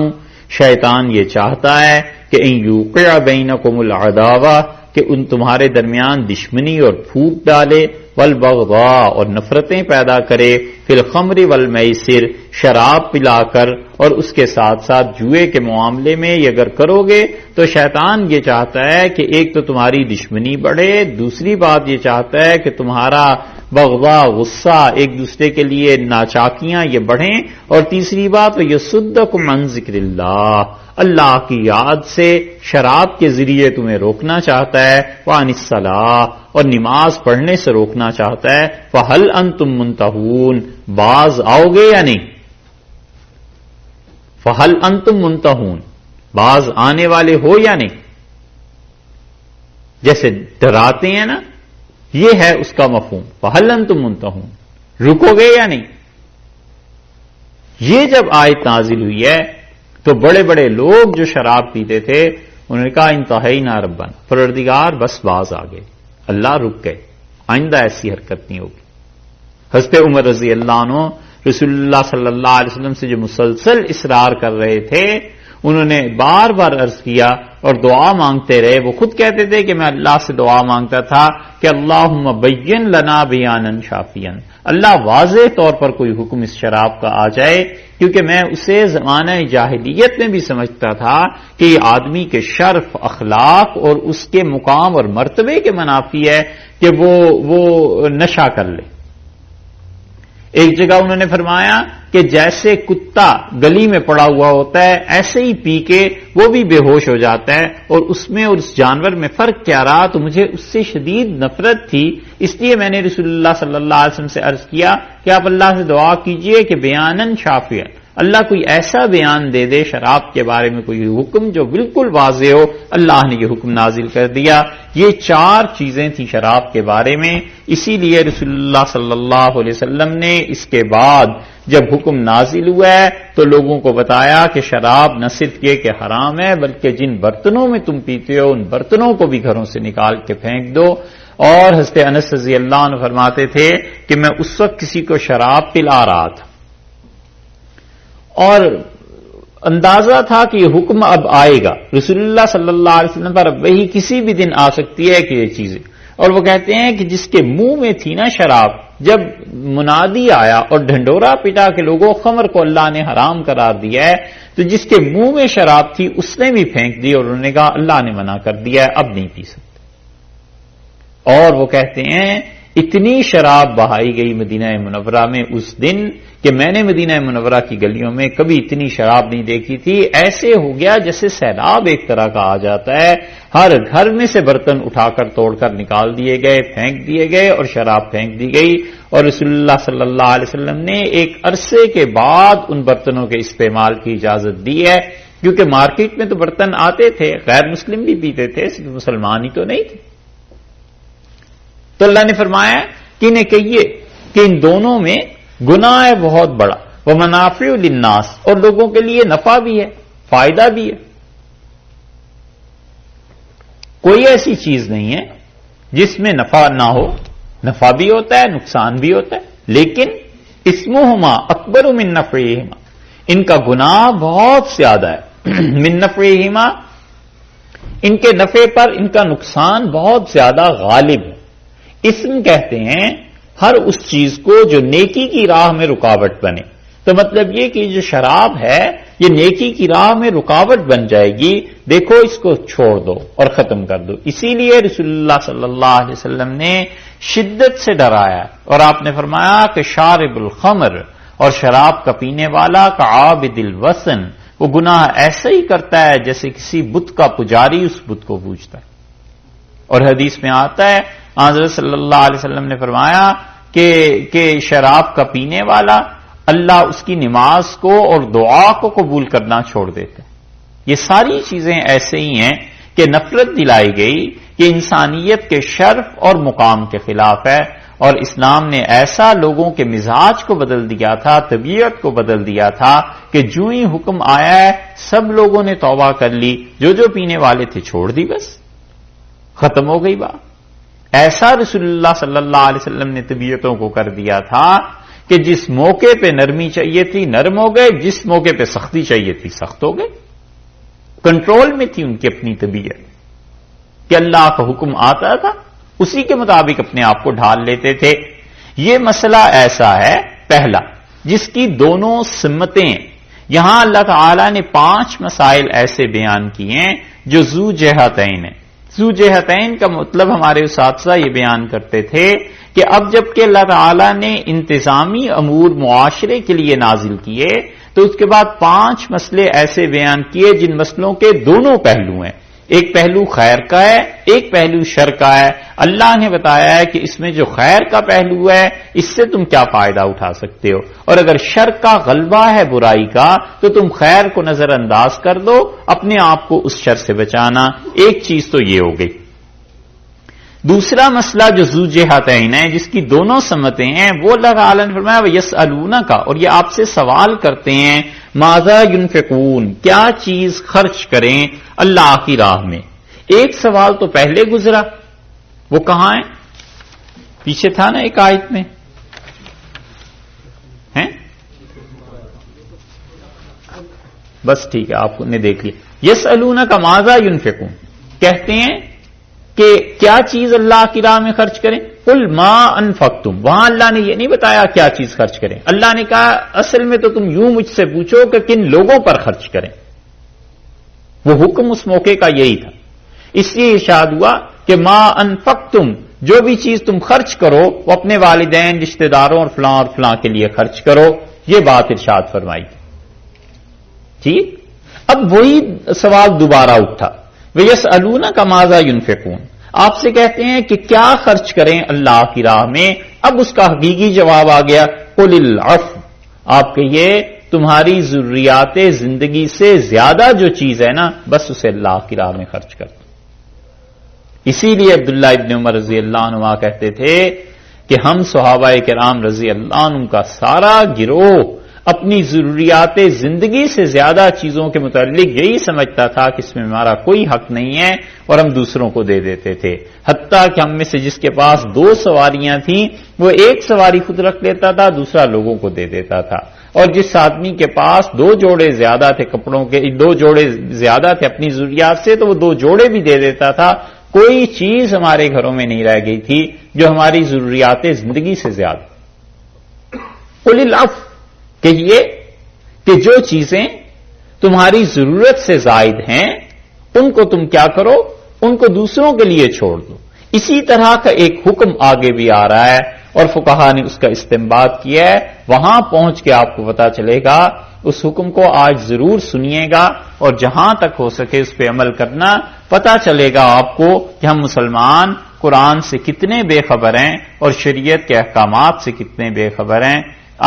شیطان یہ چاہتا ہے کہ ان یوقع بینکم العداوہ، کہ ان تمہارے درمیان دشمنی اور پھوٹ ڈالے، والبغضاء اور نفرتیں پیدا کرے، فی الخمر والمیسر شراب پلا کر اور اس کے ساتھ ساتھ جوئے کے معاملے میں یہ اگر کرو گے تو شیطان یہ چاہتا ہے کہ ایک تو تمہاری دشمنی بڑھے، دوسری بات یہ چاہتا ہے کہ تمہارا بغضاء غصہ ایک دوسرے کے لیے ناچاکیاں یہ بڑھیں، اور تیسری بات یصدکم عن ذکر اللہ کی یاد سے شراب کے ذریعے تمہیں روکنا چاہتا ہے، وعن الصلاۃ اور نماز پڑھنے سے روکنا چاہتا ہے، فہل انتم منتہون باز آؤ گے یا نہیں؟ فہل انتم منتہون باز آنے والے ہو یا نہیں؟ جیسے ڈراتے ہیں نا، یہ ہے اس کا مفہوم، فہل انتم منتہون رکو گے یا نہیں؟ یہ جب آیت نازل ہوئی ہے تو بڑے بڑے لوگ جو شراب پیتے تھے انہوں نے کہا انتہینا ربنا، پروردگار بس باز آ گئے، اللہ رک گئے، آئندہ ایسی حرکت نہیں ہوگی۔ حضرت عمر رضی اللہ عنہ رسول اللہ صلی اللہ علیہ وسلم سے جو مسلسل اصرار کر رہے تھے، انہوں نے بار بار عرض کیا اور دعا مانگتے رہے۔ وہ خود کہتے تھے کہ میں اللہ سے دعا مانگتا تھا کہ اللہم بین لنا بیانا شافیا، اللہ واضح طور پر کوئی حکم اس شراب کا آ جائے، کیونکہ میں اسے زمانہ جاہلیت میں بھی سمجھتا تھا کہ یہ آدمی کے شرف، اخلاق اور اس کے مقام اور مرتبے کے منافی ہے کہ وہ نشہ کر لے۔ ایک جگہ انہوں نے فرمایا کہ جیسے کتا گلی میں پڑا ہوا ہوتا ہے ایسے ہی پی کے وہ بھی بے ہوش ہو جاتا ہے، اور اس میں اور اس جانور میں فرق کیا رہا؟ تو مجھے اس سے شدید نفرت تھی، اس لیے میں نے رسول اللہ صلی اللہ علیہ وسلم سے عرض کیا کہ آپ اللہ سے دعا کیجئے کہ بیانن شافیا، اللہ کوئی ایسا بیان دے دے شراب کے بارے میں کوئی حکم جو بالکل واضح ہو۔ اللہ نے یہ حکم نازل کر دیا۔ یہ 4 چیزیں تھیں شراب کے بارے میں، اسی لیے رسول اللہ صلی اللہ علیہ وسلم نے اس کے بعد جب حکم نازل ہوا ہے تو لوگوں کو بتایا کہ شراب نہ صرف یہ کہ حرام ہے، بلکہ جن برتنوں میں تم پیتے ہو ان برتنوں کو بھی گھروں سے نکال کے پھینک دو۔ اور حضرت انس رضی اللہ عنہ فرماتے تھے کہ میں اس وقت کسی کو شراب پلا رہا تھا اور اندازہ تھا کہ یہ حکم اب آئے گا رسول اللہ صلی اللہ علیہ وسلم پر، اب وہی کسی بھی دن آ سکتی ہے کہ یہ چیزیں، اور وہ کہتے ہیں کہ جس کے منہ میں تھی نا شراب، جب منادی آیا اور ڈھنڈورا پٹا کہ لوگوں خمر کو اللہ نے حرام قرار دیا ہے، تو جس کے منہ میں شراب تھی اس نے بھی پھینک دی اور انہوں نے کہا اللہ نے منع کر دیا ہے، اب نہیں پی سکتے۔ اور وہ کہتے ہیں اتنی شراب بہائی گئی مدینہ منورہ میں اس دن کہ میں نے مدینہ منورہ کی گلیوں میں کبھی اتنی شراب نہیں دیکھی تھی۔ ایسے ہو گیا جیسے سیلاب ایک طرح کا آ جاتا ہے، ہر گھر میں سے برتن اٹھا کر توڑ کر نکال دیے گئے، پھینک دیے گئے اور شراب پھینک دی گئی۔ اور رسول اللہ صلی اللہ علیہ وسلم نے ایک عرصے کے بعد ان برتنوں کے استعمال کی اجازت دی ہے، کیونکہ مارکیٹ میں تو برتن آتے تھے، غیر مسلم بھی پیتے تھے، صرف مسلمان ہی تو نہیں تھے۔ تو اللہ نے فرمایا کہ انہیں کہیے کہ ان دونوں میں گناہ ہے بہت بڑا، وہ منافع للناس اور لوگوں کے لیے نفع بھی ہے، فائدہ بھی ہے۔ کوئی ایسی چیز نہیں ہے جس میں نفع نہ ہو، نفع بھی ہوتا ہے نقصان بھی ہوتا ہے، لیکن اسمہما اکبر من نفعہما، ان کا گناہ بہت زیادہ ہے، من نفعہما ان کے نفع پر ان کا نقصان بہت زیادہ غالب ہے۔ اسم کہتے ہیں ہر اس چیز کو جو نیکی کی راہ میں رکاوٹ بنے، تو مطلب یہ کہ جو شراب ہے یہ نیکی کی راہ میں رکاوٹ بن جائے گی، دیکھو اس کو چھوڑ دو اور ختم کر دو۔ اسی لیے رسول اللہ صلی اللہ علیہ وسلم نے شدت سے ڈرایا اور آپ نے فرمایا کہ شارب الخمر اور شراب کا پینے والا کا عابد الوثن، وہ گناہ ایسا ہی کرتا ہے جیسے کسی بت کا پجاری اس بت کو پوجتا ہے۔ اور حدیث میں آتا ہے حضرت صلی اللہ علیہ وسلم نے فرمایا کہ شراب کا پینے والا اللہ اس کی نماز کو اور دعا کو قبول کرنا چھوڑ دیتے ہیں۔ یہ ساری چیزیں ایسے ہی ہیں کہ نفرت دلائی گئی کہ انسانیت کے شرف اور مقام کے خلاف ہے، اور اسلام نے ایسا لوگوں کے مزاج کو بدل دیا تھا، طبیعت کو بدل دیا تھا کہ جو ہی حکم آیا ہے سب لوگوں نے توبہ کر لی، جو پینے والے تھے چھوڑ دی، بس ختم ہو گئی بات۔ ایسا رسول اللہ صلی اللہ علیہ وسلم نے طبیعتوں کو کر دیا تھا کہ جس موقع پہ نرمی چاہیے تھی نرم ہو گئے، جس موقع پہ سختی چاہیے تھی سخت ہو گئے، کنٹرول میں تھی ان کی اپنی طبیعت۔ کہ اللہ کا حکم آتا تھا اسی کے مطابق اپنے آپ کو ڈھال لیتے تھے. یہ مسئلہ ایسا ہے پہلا جس کی دونوں سمتیں. یہاں اللہ تعالی نے 5 مسائل ایسے بیان کیے ہیں جو ذو جہتین ہیں. ذو جہتین کا مطلب ہمارے اساتذہ یہ بیان کرتے تھے کہ اب جب کہ اللہ تعالی نے انتظامی امور معاشرے کے لیے نازل کیے تو اس کے بعد 5 مسئلے ایسے بیان کیے جن مسئلوں کے دونوں پہلو ہیں. ایک پہلو خیر کا ہے، ایک پہلو شر کا ہے. اللہ نے بتایا ہے کہ اس میں جو خیر کا پہلو ہے اس سے تم کیا فائدہ اٹھا سکتے ہو، اور اگر شر کا غلبہ ہے برائی کا تو تم خیر کو نظر انداز کر دو، اپنے آپ کو اس شر سے بچانا. ایک چیز تو یہ ہو گئی. دوسرا مسئلہ جو ذو جہتین ہے جس کی دونوں سمتیں ہیں وہ اللہ تعالیٰ نے فرمایا یسألونک کا، اور یہ آپ سے سوال کرتے ہیں ماذا ينفقون، کیا چیز خرچ کریں اللہ کی راہ میں. ایک سوال تو پہلے گزرا، وہ کہاں ہے؟ پیچھے تھا نا ایک آیت میں ہیں، بس ٹھیک ہے آپ نے دیکھ لیا. یسألونک ماذا ينفقون، کہتے ہیں کہ کیا چیز اللہ کی راہ میں خرچ کریں. قل ما انفقتم، وہاں اللہ نے یہ نہیں بتایا کیا چیز خرچ کریں. اللہ نے کہا اصل میں تو تم یوں مجھ سے پوچھو کہ کن لوگوں پر خرچ کریں. وہ حکم اس موقع کا یہی تھا. اس لیے ارشاد ہوا کہ ما انفقتم، جو بھی چیز تم خرچ کرو وہ اپنے والدین، رشتہ داروں اور فلاں کے لیے خرچ کرو. یہ بات ارشاد فرمائی تھی. ٹھیک، اب وہی سوال دوبارہ اٹھا، وَيَسْأَلُونَكَ مَاذَا يُنْفِقُونَ، آپ سے کہتے ہیں کہ کیا خرچ کریں اللہ کی راہ میں. اب اس کا حقیقی جواب آ گیا قُلِ الْعَفْوَ، آپ کہیے تمہاری ضروریات زندگی سے زیادہ جو چیز ہے نا بس اسے اللہ کی راہ میں خرچ کر دو. اسی لیے عبداللہ ابن عمر رضی اللہ عنہ کہتے تھے کہ ہم صحابہ کرام رضی اللہ عنہ کا سارا گروہ اپنی ضروریات زندگی سے زیادہ چیزوں کے متعلق یہی سمجھتا تھا کہ اس میں ہمارا کوئی حق نہیں ہے اور ہم دوسروں کو دے دیتے تھے. حتیٰ کہ ہم میں سے جس کے پاس 2 سواریاں تھیں وہ 1 سواری خود رکھ لیتا تھا، دوسرا لوگوں کو دے دیتا تھا. اور جس آدمی کے پاس 2 جوڑے زیادہ تھے کپڑوں کے، 2 جوڑے زیادہ تھے اپنی ضروریات سے تو وہ 2 جوڑے بھی دے دیتا تھا. کوئی چیز ہمارے گھروں میں نہیں رہ گئی تھی جو ہماری ضروریات زندگی سے زیادہ. قُلِ الْعَفْوَ، کہیے کہ جو چیزیں تمہاری ضرورت سے زائد ہیں ان کو تم کیا کرو، ان کو دوسروں کے لیے چھوڑ دو. اسی طرح کا ایک حکم آگے بھی آ رہا ہے اور فقہا نے اس کا استنباط کیا ہے. وہاں پہنچ کے آپ کو پتا چلے گا. اس حکم کو آج ضرور سنیے گا اور جہاں تک ہو سکے اس پہ عمل کرنا. پتا چلے گا آپ کو کہ ہم مسلمان قرآن سے کتنے بے خبر ہیں اور شریعت کے احکامات سے کتنے بے خبر ہیں.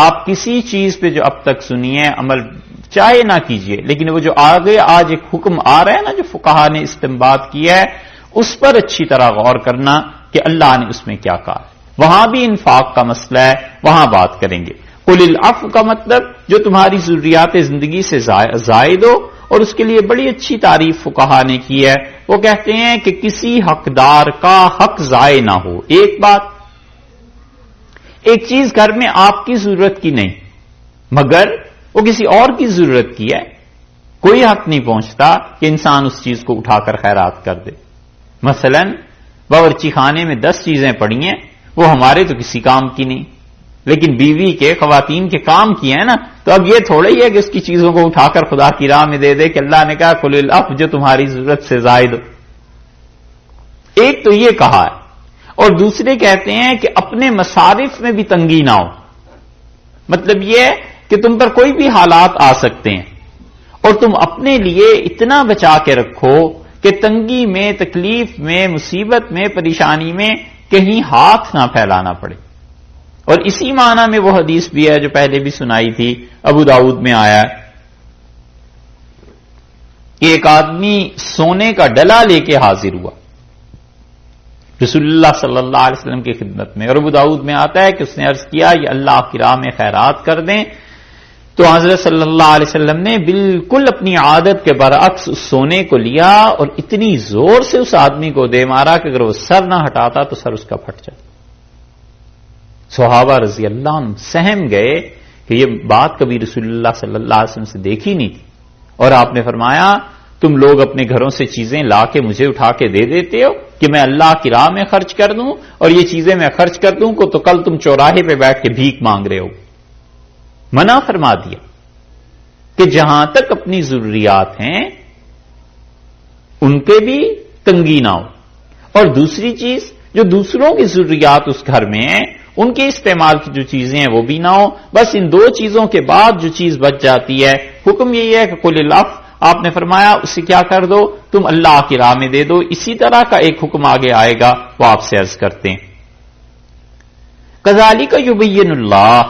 آپ کسی چیز پہ جو اب تک سنیے عمل چاہے نہ کیجئے، لیکن وہ جو آگے آج ایک حکم آ رہا ہے نا جو فقہا نے استنباط کیا ہے اس پر اچھی طرح غور کرنا کہ اللہ نے اس میں کیا کہا. وہاں بھی انفاق کا مسئلہ ہے، وہاں بات کریں گے. قُلِ الْعَفْوَ کا مطلب جو تمہاری ضروریات زندگی سے زائد ہو، اور اس کے لیے بڑی اچھی تعریف فقہا نے کی ہے. وہ کہتے ہیں کہ کسی حقدار کا حق ضائع نہ ہو. ایک چیز گھر میں آپ کی ضرورت کی نہیں مگر وہ کسی اور کی ضرورت کی ہے، کوئی حق نہیں پہنچتا کہ انسان اس چیز کو اٹھا کر خیرات کر دے. مثلا باورچی خانے میں 10 چیزیں پڑی ہیں، وہ ہمارے تو کسی کام کی نہیں لیکن بیوی کے، خواتین کے کام کی ہیں نا. تو اب یہ تھوڑا ہی ہے کہ اس کی چیزوں کو اٹھا کر خدا کی راہ میں دے دے کہ اللہ نے کہا قُلِ الْعَفْوَ جو تمہاری ضرورت سے زائد ہو. ایک تو یہ کہا ہے، اور دوسرے کہتے ہیں کہ اپنے مصارف میں بھی تنگی نہ ہو. مطلب یہ ہے کہ تم پر کوئی بھی حالات آ سکتے ہیں اور تم اپنے لیے اتنا بچا کے رکھو کہ تنگی میں، تکلیف میں، مصیبت میں، پریشانی میں کہیں ہاتھ نہ پھیلانا پڑے. اور اسی معنی میں وہ حدیث بھی ہے جو پہلے بھی سنائی تھی، ابو داؤد میں آیا ہے کہ ایک آدمی سونے کا ڈلا لے کے حاضر ہوا رسول اللہ صلی اللہ علیہ وسلم کی خدمت میں. اور ابو داؤد میں آتا ہے کہ اس نے عرض کیا یہ اللہ کی راہ میں خیرات کر دیں. تو حضرت صلی اللہ علیہ وسلم نے بالکل اپنی عادت کے برعکس اس سونے کو لیا اور اتنی زور سے اس آدمی کو دے مارا کہ اگر وہ سر نہ ہٹاتا تو سر اس کا پھٹ جاتا. صحابہ رضی اللہ عنہ سہم گئے کہ یہ بات کبھی رسول اللہ صلی اللہ علیہ وسلم سے دیکھی نہیں تھی. اور آپ نے فرمایا تم لوگ اپنے گھروں سے چیزیں لا کے مجھے اٹھا کے دے دیتے ہو کہ میں اللہ کی راہ میں خرچ کر دوں، اور یہ چیزیں میں خرچ کر دوں تو کل تم چوراہے پہ بیٹھ کے بھیک مانگ رہے ہو۔ منع فرما دیا کہ جہاں تک اپنی ضروریات ہیں ان پہ بھی تنگی نہ ہو، اور دوسری چیز جو دوسروں کی ضروریات اس گھر میں ہیں ان کے استعمال کی جو چیزیں ہیں وہ بھی نہ ہو۔ بس ان دو چیزوں کے بعد جو چیز بچ جاتی ہے، حکم یہی ہے کہ قل العفو، آپ نے فرمایا اسے کیا کر دو، تم اللہ کی راہ میں دے دو۔ اسی طرح کا ایک حکم آگے آئے گا، وہ آپ سے عرض کرتے ہیں کذالک یبین اللہ،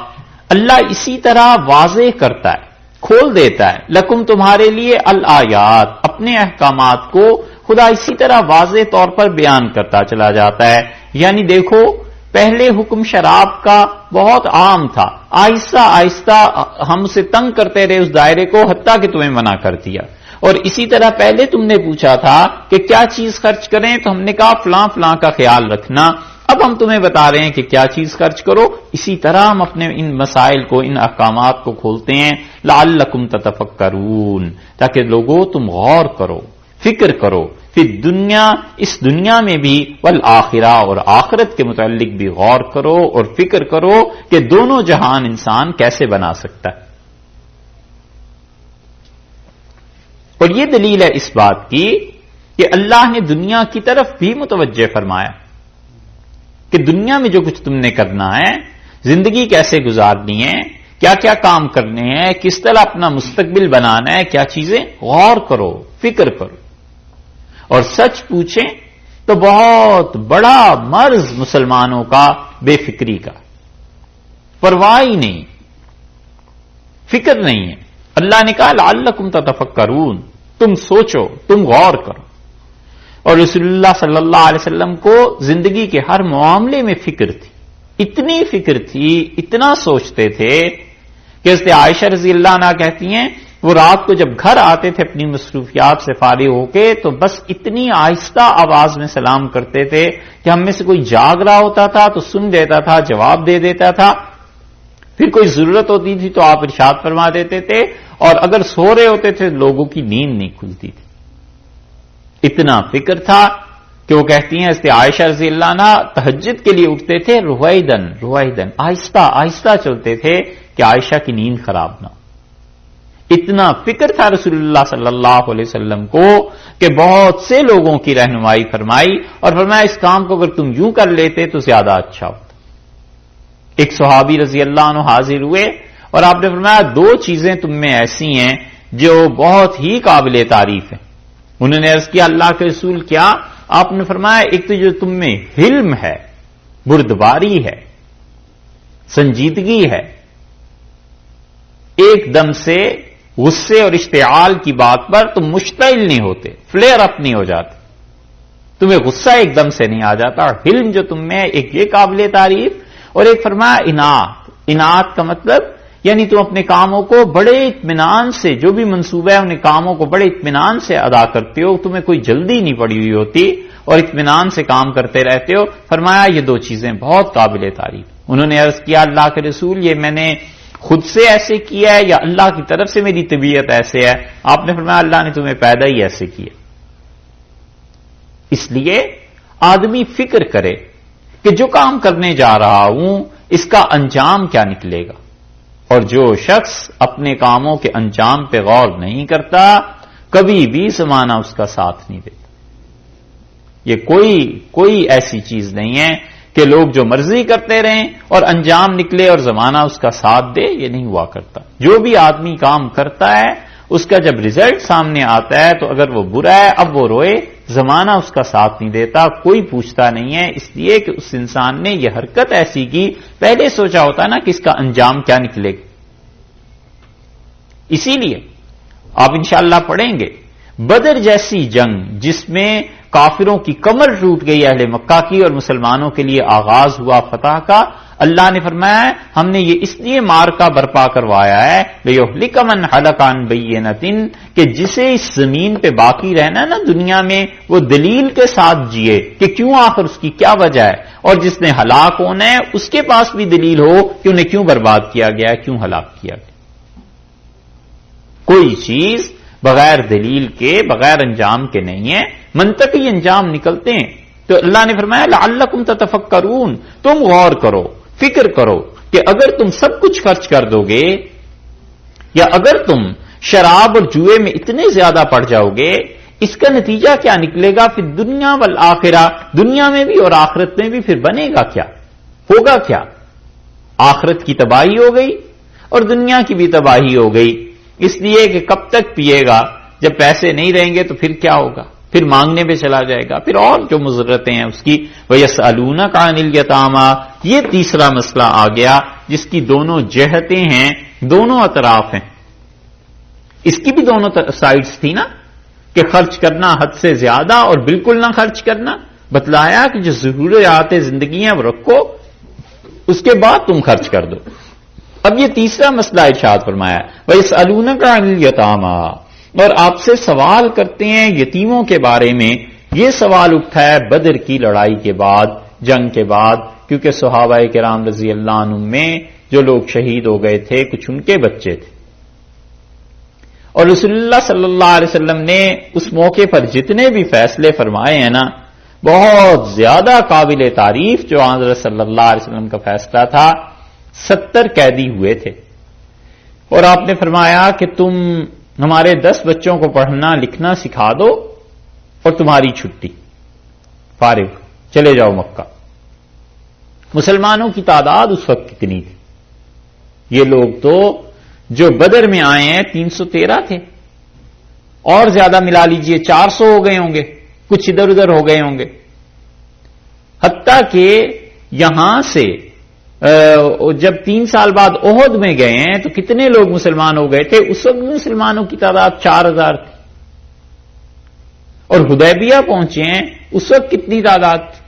اللہ اسی طرح واضح کرتا ہے، کھول دیتا ہے، لکم تمہارے لیے الآیات، اپنے احکامات کو خدا اسی طرح واضح طور پر بیان کرتا چلا جاتا ہے۔ یعنی دیکھو پہلے حکم شراب کا بہت عام تھا، آہستہ آہستہ ہم اسے تنگ کرتے رہے اس دائرے کو، حتیٰ کہ تمہیں منع کر دیا۔ اور اسی طرح پہلے تم نے پوچھا تھا کہ کیا چیز خرچ کریں، تو ہم نے کہا فلاں فلاں کا خیال رکھنا، اب ہم تمہیں بتا رہے ہیں کہ کیا چیز خرچ کرو۔ اسی طرح ہم اپنے ان مسائل کو، ان احکامات کو کھولتے ہیں، لعلکم تتفکرون، تاکہ لوگوں تم غور کرو، فکر کرو، پھر دنیا، اس دنیا میں بھی، والآخرہ، اور آخرت کے متعلق بھی غور کرو اور فکر کرو کہ دونوں جہان انسان کیسے بنا سکتا ہے۔ اور یہ دلیل ہے اس بات کی کہ اللہ نے دنیا کی طرف بھی متوجہ فرمایا کہ دنیا میں جو کچھ تم نے کرنا ہے، زندگی کیسے گزارنی ہے، کیا کیا کام کرنے ہیں، کس طرح اپنا مستقبل بنانا ہے، کیا چیزیں، غور کرو، فکر کرو۔ اور سچ پوچھیں تو بہت بڑا مرض مسلمانوں کا بے فکری کا، پرواہ ہی نہیں، فکر نہیں ہے۔ اللہ نے کہا لعلکم تتفکرون، تم سوچو، تم غور کرو۔ اور رسول اللہ صلی اللہ علیہ وسلم کو زندگی کے ہر معاملے میں فکر تھی، اتنی فکر تھی، اتنا سوچتے تھے کہ حضرت عائشہ رضی اللہ عنہا کہتی ہیں وہ رات کو جب گھر آتے تھے اپنی مصروفیات سے فارغ ہو کے تو بس اتنی آہستہ آواز میں سلام کرتے تھے کہ ہم میں سے کوئی جاگ رہا ہوتا تھا تو سن دیتا تھا، جواب دے دیتا تھا، پھر کوئی ضرورت ہوتی تھی تو آپ ارشاد فرما دیتے تھے، اور اگر سو رہے ہوتے تھے لوگوں کی نیند نہیں کھلتی تھی۔ اتنا فکر تھا کہ وہ کہتی ہیں حضرت عائشہ رضی اللہ عنہا تہجد کے لیے اٹھتے تھے رویدن رویدن، آہستہ آہستہ چلتے تھے کہ عائشہ کی نیند خراب نہ ہو۔ اتنا فکر تھا رسول اللہ صلی اللہ علیہ وسلم کو کہ بہت سے لوگوں کی رہنمائی فرمائی اور فرمایا اس کام کو اگر تم یوں کر لیتے تو زیادہ اچھا ہوتا۔ ایک صحابی رضی اللہ عنہ حاضر ہوئے اور آپ نے فرمایا دو چیزیں تم میں ایسی ہیں جو بہت ہی قابل تعریف ہیں۔ انہوں نے عرض کیا اللہ کے رسول کیا؟ آپ نے فرمایا ایک تو جو تم میں حلم ہے، بردباری ہے، سنجیدگی ہے، ایک دم سے غصے اور اشتعال کی بات پر تم مشتعل نہیں ہوتے، فلیئر اپ نہیں ہو جاتے، تمہیں غصہ ایک دم سے نہیں آ جاتا، اور حلم جو تم میں ایک یہ قابل تعریف، اور ایک فرمایا انعات کا مطلب یعنی تم اپنے کاموں کو بڑے اطمینان سے، جو بھی منصوبہ ہے انہیں کاموں کو بڑے اطمینان سے ادا کرتے ہو، تمہیں کوئی جلدی نہیں پڑی ہوئی ہوتی اور اطمینان سے کام کرتے رہتے ہو۔ فرمایا یہ دو چیزیں بہت قابل تعریف۔ انہوں نے عرض کیا اللہ کے رسول یہ میں نے خود سے ایسے کیا ہے یا اللہ کی طرف سے میری طبیعت ایسے ہے؟ آپ نے فرمایا اللہ نے تمہیں پیدا ہی ایسے کیا۔ اس لیے آدمی فکر کرے کہ جو کام کرنے جا رہا ہوں اس کا انجام کیا نکلے گا، اور جو شخص اپنے کاموں کے انجام پہ غور نہیں کرتا کبھی بھی زمانہ اس کا ساتھ نہیں دیتا۔ یہ کوئی ایسی چیز نہیں ہے کہ لوگ جو مرضی کرتے رہیں اور انجام نکلے اور زمانہ اس کا ساتھ دے، یہ نہیں ہوا کرتا۔ جو بھی آدمی کام کرتا ہے اس کا جب ریزلٹ سامنے آتا ہے تو اگر وہ برا ہے اب وہ روئے، زمانہ اس کا ساتھ نہیں دیتا، کوئی پوچھتا نہیں ہے، اس لیے کہ اس انسان نے یہ حرکت ایسی کی، پہلے سوچا ہوتا نا کہ اس کا انجام کیا نکلے گا۔ اسی لیے آپ انشاءاللہ پڑھیں گے بدر جیسی جنگ جس میں کافروں کی کمر ٹوٹ گئی اہل مکہ کی اور مسلمانوں کے لیے آغاز ہوا فتح کا، اللہ نے فرمایا ہے ہم نے یہ اس لیے مارکا برپا کروایا ہے لِيُهْلِكَ مَنْ هَلَكَ عَنْ بَيِّنَةٍ کہ جسے اس زمین پہ باقی رہنا نا دنیا میں وہ دلیل کے ساتھ جیے کہ کیوں آخر اس کی کیا وجہ ہے، اور جس نے ہلاک ہونا ہے اس کے پاس بھی دلیل ہو کہ انہیں کیوں برباد کیا گیا ہے، کیوں ہلاک کیا گیا۔ کوئی چیز بغیر دلیل کے، بغیر انجام کے نہیں ہیں، منطقی انجام نکلتے ہیں۔ تو اللہ نے فرمایا لعلکم تتفکرون، تم غور کرو، فکر کرو کہ اگر تم سب کچھ خرچ کر دو گے، یا اگر تم شراب اور جوئے میں اتنے زیادہ پڑ جاؤ گے، اس کا نتیجہ کیا نکلے گا؟ پھر دنیا والآخرہ، دنیا میں بھی اور آخرت میں بھی پھر بنے گا کیا، ہوگا کیا؟ آخرت کی تباہی ہو گئی اور دنیا کی بھی تباہی ہو گئی، اس لیے کہ کب تک پیے گا؟ جب پیسے نہیں رہیں گے تو پھر کیا ہوگا؟ پھر مانگنے پہ چلا جائے گا، پھر اور جو مضرتیں ہیں اس کی۔ وَيَسْأَلُونَكَ عَنِ الْيَتَامَىٰ، یہ تیسرا مسئلہ آ گیا جس کی دونوں جہتیں ہیں، دونوں اطراف ہیں۔ اس کی بھی دونوں سائڈز تھی نا، کہ خرچ کرنا حد سے زیادہ اور بالکل نہ خرچ کرنا۔ بتلایا کہ جو ضروریات زندگی ہیں وہ رکھو، اس کے بعد تم خرچ کر دو۔ اب یہ تیسرا مسئلہ ارشاد فرمایا وَيَسْأَلُونَكَ عَنِ الْيَتَامَىٰ، اور آپ سے سوال کرتے ہیں یتیموں کے بارے میں۔ یہ سوال اٹھا ہے بدر کی لڑائی کے بعد، جنگ کے بعد، کیونکہ صحابہ کرام رضی اللہ عنہم میں جو لوگ شہید ہو گئے تھے کچھ ان کے بچے تھے، اور رسول اللہ صلی اللہ علیہ وسلم نے اس موقع پر جتنے بھی فیصلے فرمائے ہیں نا، بہت زیادہ قابل تعریف جو حضرت صلی اللہ علیہ وسلم کا فیصلہ تھا۔ 70 قیدی ہوئے تھے اور آپ نے فرمایا کہ تم ہمارے 10 بچوں کو پڑھنا لکھنا سکھا دو اور تمہاری چھٹی، فارغ، چلے جاؤ مکہ۔ مسلمانوں کی تعداد اس وقت کتنی تھی؟ یہ لوگ تو جو بدر میں آئے ہیں 313 تھے، اور زیادہ ملا لیجئے 400 ہو گئے ہوں گے، کچھ ادھر ادھر ہو گئے ہوں گے۔ حتیٰ کہ یہاں سے جب 3 سال بعد احد میں گئے ہیں تو کتنے لوگ مسلمان ہو گئے تھے؟ اس وقت مسلمانوں کی تعداد 4000 تھی، اور حدیبیہ پہنچے ہیں اس وقت کتنی تعداد تھی؟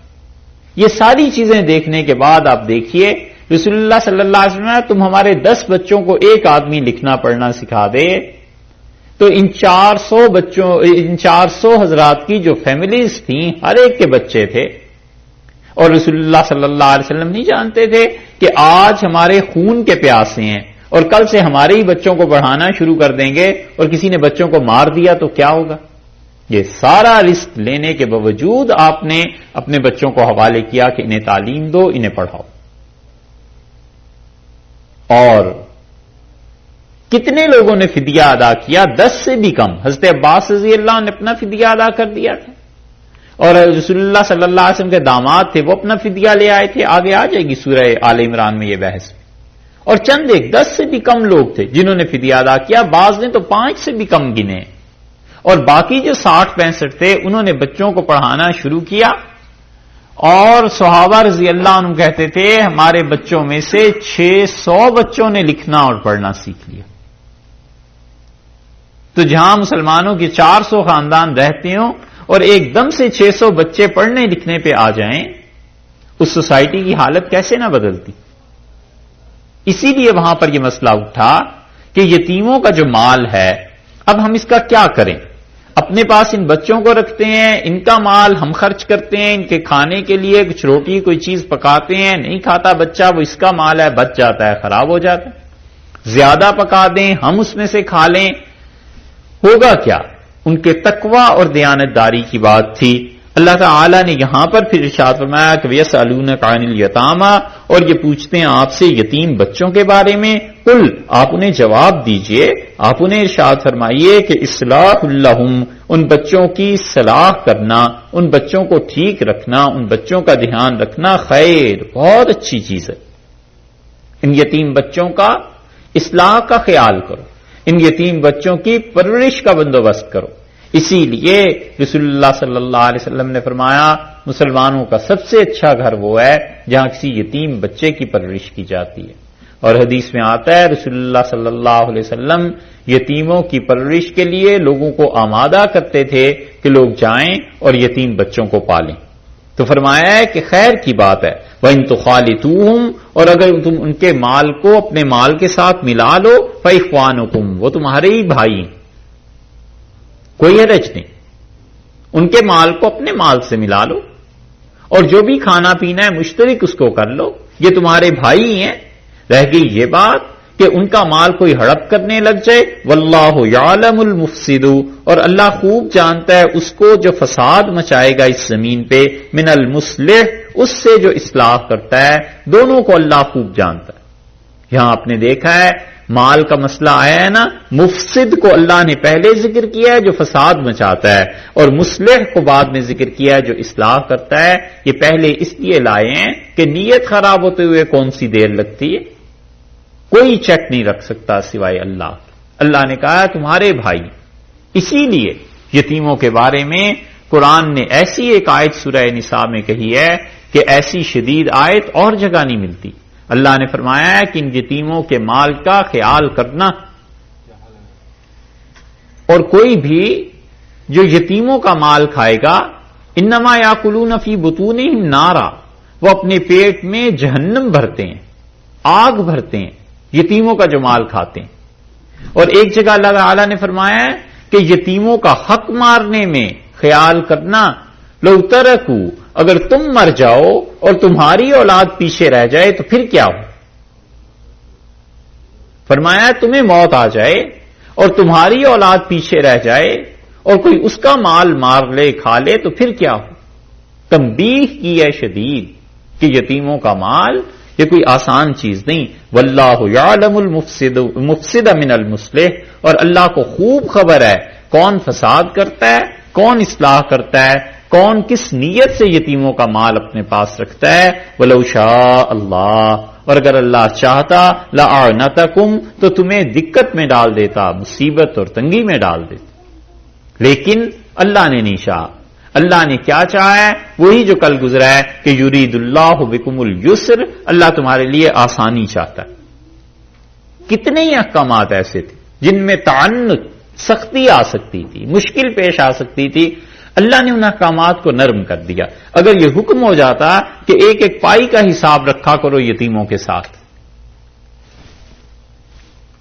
یہ ساری چیزیں دیکھنے کے بعد آپ دیکھیے رسول اللہ صلی اللہ علیہ وسلم تم ہمارے 10 بچوں کو ایک آدمی لکھنا پڑھنا سکھا دے، تو ان 400 حضرات کی جو فیملیز تھیں ہر ایک کے بچے تھے، اور رسول اللہ صلی اللہ علیہ وسلم نہیں جانتے تھے کہ آج ہمارے خون کے پیاسے ہیں اور کل سے ہمارے ہی بچوں کو پڑھانا شروع کر دیں گے، اور کسی نے بچوں کو مار دیا تو کیا ہوگا؟ یہ سارا رسک لینے کے باوجود آپ نے اپنے بچوں کو حوالے کیا کہ انہیں تعلیم دو، انہیں پڑھاؤ۔ اور کتنے لوگوں نے فدیہ ادا کیا؟ 10 سے بھی کم۔ حضرت عباس رضی اللہ عنہ نے اپنا فدیہ ادا کر دیا تھا، اور رسول اللہ صلی اللہ علیہ وسلم کے داماد تھے، وہ اپنا فدیہ لے آئے تھے۔ آگے آ جائے گی سورہ آل عمران میں یہ بحث۔ اور چند ایک 10 سے بھی کم لوگ تھے جنہوں نے فدیہ ادا کیا، بعض نے تو 5 سے بھی کم گنے، اور باقی جو 60-65 تھے انہوں نے بچوں کو پڑھانا شروع کیا۔ اور صحابہ رضی اللہ عنہ کہتے تھے ہمارے بچوں میں سے 600 بچوں نے لکھنا اور پڑھنا سیکھ لیا۔ تو جہاں مسلمانوں کے 400 خاندان رہتے ہوں اور ایک دم سے 600 بچے پڑھنے لکھنے پہ آ جائیں، اس سوسائٹی کی حالت کیسے نہ بدلتی؟ اسی لیے وہاں پر یہ مسئلہ اٹھا کہ یتیموں کا جو مال ہے اب ہم اس کا کیا کریں؟ اپنے پاس ان بچوں کو رکھتے ہیں، ان کا مال ہم خرچ کرتے ہیں، ان کے کھانے کے لیے کچھ روٹی کوئی چیز پکاتے ہیں، نہیں کھاتا بچہ، وہ اس کا مال ہے، بچ جاتا ہے، خراب ہو جاتا ہے۔ زیادہ پکا دیں، ہم اس میں سے کھا لیں، ہوگا کیا؟ ان کے تقوی اور دیانت داری کی بات تھی۔ اللہ تعالی نے یہاں پر پھر ارشاد فرمایا کہ وَيَسْأَلُونَكَ عَنِ الْيَتَامَىٰ، اور یہ پوچھتے ہیں آپ سے یتیم بچوں کے بارے میں۔ قُلْ، آپ انہیں جواب دیجئے، آپ انہیں ارشاد فرمائیے کہ اصلاح لہم، ان بچوں کی صلاح کرنا، ان بچوں کو ٹھیک رکھنا، ان بچوں کا دھیان رکھنا خیر، بہت اچھی چیز ہے۔ ان یتیم بچوں کا اصلاح کا خیال کرو، ان یتیم بچوں کی پرورش کا بندوبست کرو۔ اسی لیے رسول اللہ صلی اللہ علیہ وسلم نے فرمایا مسلمانوں کا سب سے اچھا گھر وہ ہے جہاں کسی یتیم بچے کی پرورش کی جاتی ہے، اور حدیث میں آتا ہے رسول اللہ صلی اللہ علیہ وسلم یتیموں کی پرورش کے لیے لوگوں کو آمادہ کرتے تھے کہ لوگ جائیں اور یتیم بچوں کو پالیں۔ تو فرمایا ہے کہ خیر کی بات ہے، وَإِن تُخَالِطُوهُمْ، اور اگر تم ان کے مال کو اپنے مال کے ساتھ ملا لو فَإِخْوَانُكُمْ، وہ تمہارے ہی بھائی ہیں، کوئی حرج نہیں، ان کے مال کو اپنے مال سے ملا لو، اور جو بھی کھانا پینا ہے مشترک اس کو کر لو، یہ تمہارے بھائی ہیں۔ رہ گئی یہ بات کہ ان کا مال کوئی ہڑپ کرنے لگ جائے. واللہ یعلم المفسد، اور اللہ خوب جانتا ہے اس کو جو فساد مچائے گا اس زمین پہ، من المصلح، اس سے جو اصلاح کرتا ہے. دونوں کو اللہ خوب جانتا ہے. یہاں آپ نے دیکھا ہے مال کا مسئلہ آیا ہے نا، مفسد کو اللہ نے پہلے ذکر کیا ہے جو فساد مچاتا ہے، اور مصلح کو بعد میں ذکر کیا ہے جو اصلاح کرتا ہے. یہ پہلے اس لیے لائے ہیں کہ نیت خراب ہوتے ہوئے کون سی دیر لگتی ہے. کوئی چیک نہیں رکھ سکتا سوائے اللہ. اللہ نے کہا تمہارے بھائی. اسی لیے یتیموں کے بارے میں قرآن نے ایسی ایک آیت سورہ نساء میں کہی ہے کہ ایسی شدید آیت اور جگہ نہیں ملتی. اللہ نے فرمایا ہے کہ ان یتیموں کے مال کا خیال کرنا، اور کوئی بھی جو یتیموں کا مال کھائے گا، انما یاکلون فی بطونہم نارا، وہ اپنے پیٹ میں جہنم بھرتے ہیں، آگ بھرتے ہیں یتیموں کا جو مال کھاتے ہیں. اور ایک جگہ اللہ تعالی نے فرمایا ہے کہ یتیموں کا حق مارنے میں خیال کرنا. لو ترکو، اگر تم مر جاؤ اور تمہاری اولاد پیچھے رہ جائے تو پھر کیا ہو. فرمایا تمہیں موت آ جائے اور تمہاری اولاد پیچھے رہ جائے اور کوئی اس کا مال مار لے کھا لے تو پھر کیا ہو. تنبیہ کی ہے شدید کہ یتیموں کا مال یہ کوئی آسان چیز نہیں. واللہ یعلم المفسد من المصلح، اور اللہ کو خوب خبر ہے کون فساد کرتا ہے، کون اصلاح کرتا ہے، کون کس نیت سے یتیموں کا مال اپنے پاس رکھتا ہے. ولو شاء اللہ، اور اگر اللہ چاہتا لأعنتکم، تو تمہیں دقت میں ڈال دیتا، مصیبت اور تنگی میں ڈال دیتا. لیکن اللہ نے نہیں چاہا. اللہ نے کیا چاہا ہے؟ وہی جو کل گزرا ہے کہ یرید اللہ بکم اليسر، اللہ تمہارے لیے آسانی چاہتا ہے. کتنے ہی احکامات ایسے تھے جن میں تعنت، سختی آ سکتی تھی، مشکل پیش آ سکتی تھی. اللہ نے ان احکامات کو نرم کر دیا. اگر یہ حکم ہو جاتا کہ ایک ایک پائی کا حساب رکھا کرو یتیموں کے ساتھ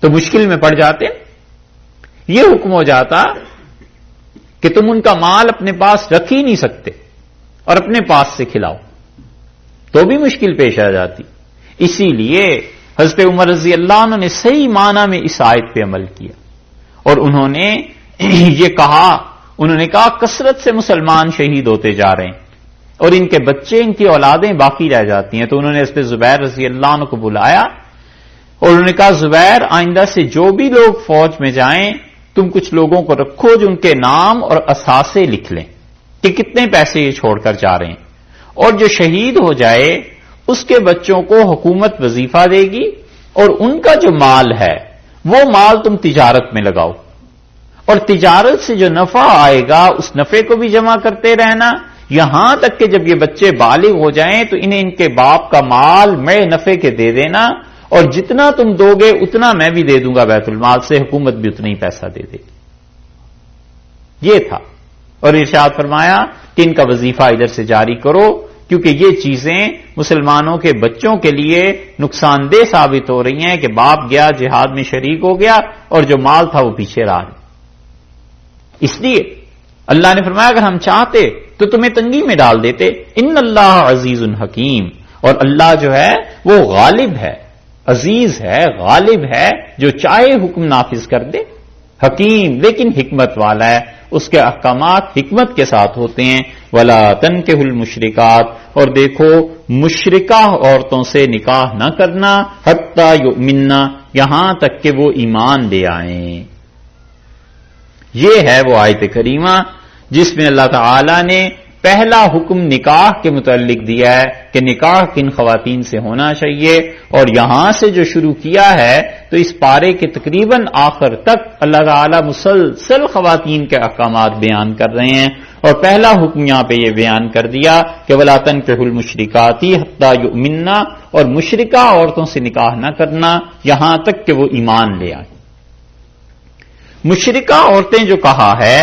تو مشکل میں پڑ جاتے. یہ حکم ہو جاتا کہ تم ان کا مال اپنے پاس رکھ ہی نہیں سکتے اور اپنے پاس سے کھلاؤ تو بھی مشکل پیش آ جاتی. اسی لیے حضرت عمر رضی اللہ عنہ نے صحیح معنی میں اس آیت پہ عمل کیا اور انہوں نے یہ کہا، انہوں نے کہا کثرت سے مسلمان شہید ہوتے جا رہے ہیں اور ان کے بچے، ان کی اولادیں باقی رہ جاتی ہیں. تو انہوں نے حضرت زبیر رضی اللہ عنہ کو بلایا اور انہوں نے کہا زبیر، آئندہ سے جو بھی لوگ فوج میں جائیں تم کچھ لوگوں کو رکھو جو ان کے نام اور اثاثے لکھ لیں کہ کتنے پیسے یہ چھوڑ کر جا رہے ہیں، اور جو شہید ہو جائے اس کے بچوں کو حکومت وظیفہ دے گی اور ان کا جو مال ہے وہ مال تم تجارت میں لگاؤ، اور تجارت سے جو نفع آئے گا اس نفع کو بھی جمع کرتے رہنا، یہاں تک کہ جب یہ بچے بالغ ہو جائیں تو انہیں ان کے باپ کا مال میں نفع کے دے دینا، اور جتنا تم دو گے اتنا میں بھی دے دوں گا بیت المال سے، حکومت بھی اتنا ہی پیسہ دے دے گی. یہ تھا. اور ارشاد فرمایا کہ ان کا وظیفہ ادھر سے جاری کرو کیونکہ یہ چیزیں مسلمانوں کے بچوں کے لیے نقصان دہ ثابت ہو رہی ہیں کہ باپ گیا جہاد میں شریک ہو گیا اور جو مال تھا وہ پیچھے رہا. اس لیے اللہ نے فرمایا اگر ہم چاہتے تو تمہیں تنگی میں ڈال دیتے. ان اللہ عزیز حکیم، اور اللہ جو ہے وہ غالب ہے، عزیز ہے، غالب ہے، جو چاہے حکم نافذ کر دے. حکیم لیکن حکمت والا ہے، اس کے احکامات حکمت کے ساتھ ہوتے ہیں. ولا تنکحوا المشرکات، اور دیکھو مشرکہ عورتوں سے نکاح نہ کرنا، حتی یؤمننا، یہاں تک کہ وہ ایمان لے آئیں. یہ ہے وہ آیت کریمہ جس میں اللہ تعالی نے پہلا حکم نکاح کے متعلق دیا ہے کہ نکاح کن خواتین سے ہونا چاہیے، اور یہاں سے جو شروع کیا ہے تو اس پارے کے تقریباً آخر تک اللہ تعالی مسلسل خواتین کے احکامات بیان کر رہے ہیں. اور پہلا حکم یہاں پہ یہ بیان کر دیا کہ ولا تنکحوا المشرکات حتی یؤمننا، اور مشرکہ عورتوں سے نکاح نہ کرنا یہاں تک کہ وہ ایمان لے آئیں. مشرکہ عورتیں جو کہا ہے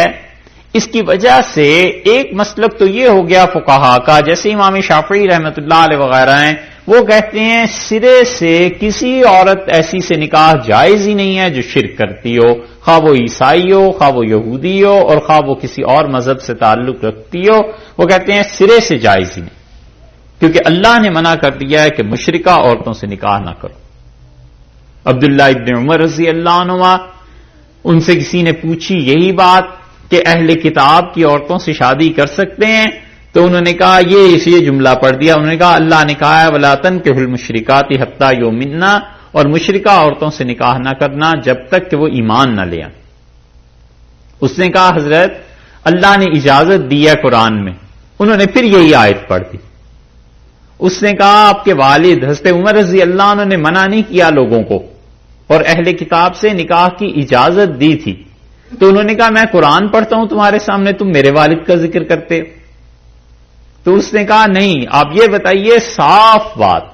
اس کی وجہ سے ایک مسلک تو یہ ہو گیا فقہا کا، جیسے امام شافعی رحمۃ اللہ علیہ وغیرہ ہیں، وہ کہتے ہیں سرے سے کسی عورت ایسی سے نکاح جائز ہی نہیں ہے جو شرک کرتی ہو، خواہ وہ عیسائی ہو، خواہ وہ یہودی ہو، اور خواہ وہ کسی اور مذہب سے تعلق رکھتی ہو. وہ کہتے ہیں سرے سے جائز ہی نہیں، کیونکہ اللہ نے منع کر دیا ہے کہ مشرکہ عورتوں سے نکاح نہ کرو. عبداللہ ابن عمر رضی اللہ عنہ ان سے کسی نے پوچھی یہی بات کہ اہل کتاب کی عورتوں سے شادی کر سکتے ہیں، تو انہوں نے کہا یہ جملہ پڑھ دیا. انہوں نے کہا اللہ نے کہا ہے وَلَا تَنكِحُوا الْمُشْرِكَاتِ حَتَّى يُؤْمِنَّ، اور مشرکہ عورتوں سے نکاح نہ کرنا جب تک کہ وہ ایمان نہ لے آئیں. اس نے کہا حضرت اللہ نے اجازت دی ہے قرآن میں. انہوں نے پھر یہی آیت پڑھ دی. اس نے کہا آپ کے والد حضرت عمر رضی اللہ عنہ نے منع نہیں کیا لوگوں کو اور اہل کتاب سے نکاح کی اجازت دی تھی، تو انہوں نے کہا میں قرآن پڑھتا ہوں تمہارے سامنے، تم میرے والد کا ذکر کرتے. تو اس نے کہا نہیں، آپ یہ بتائیے صاف بات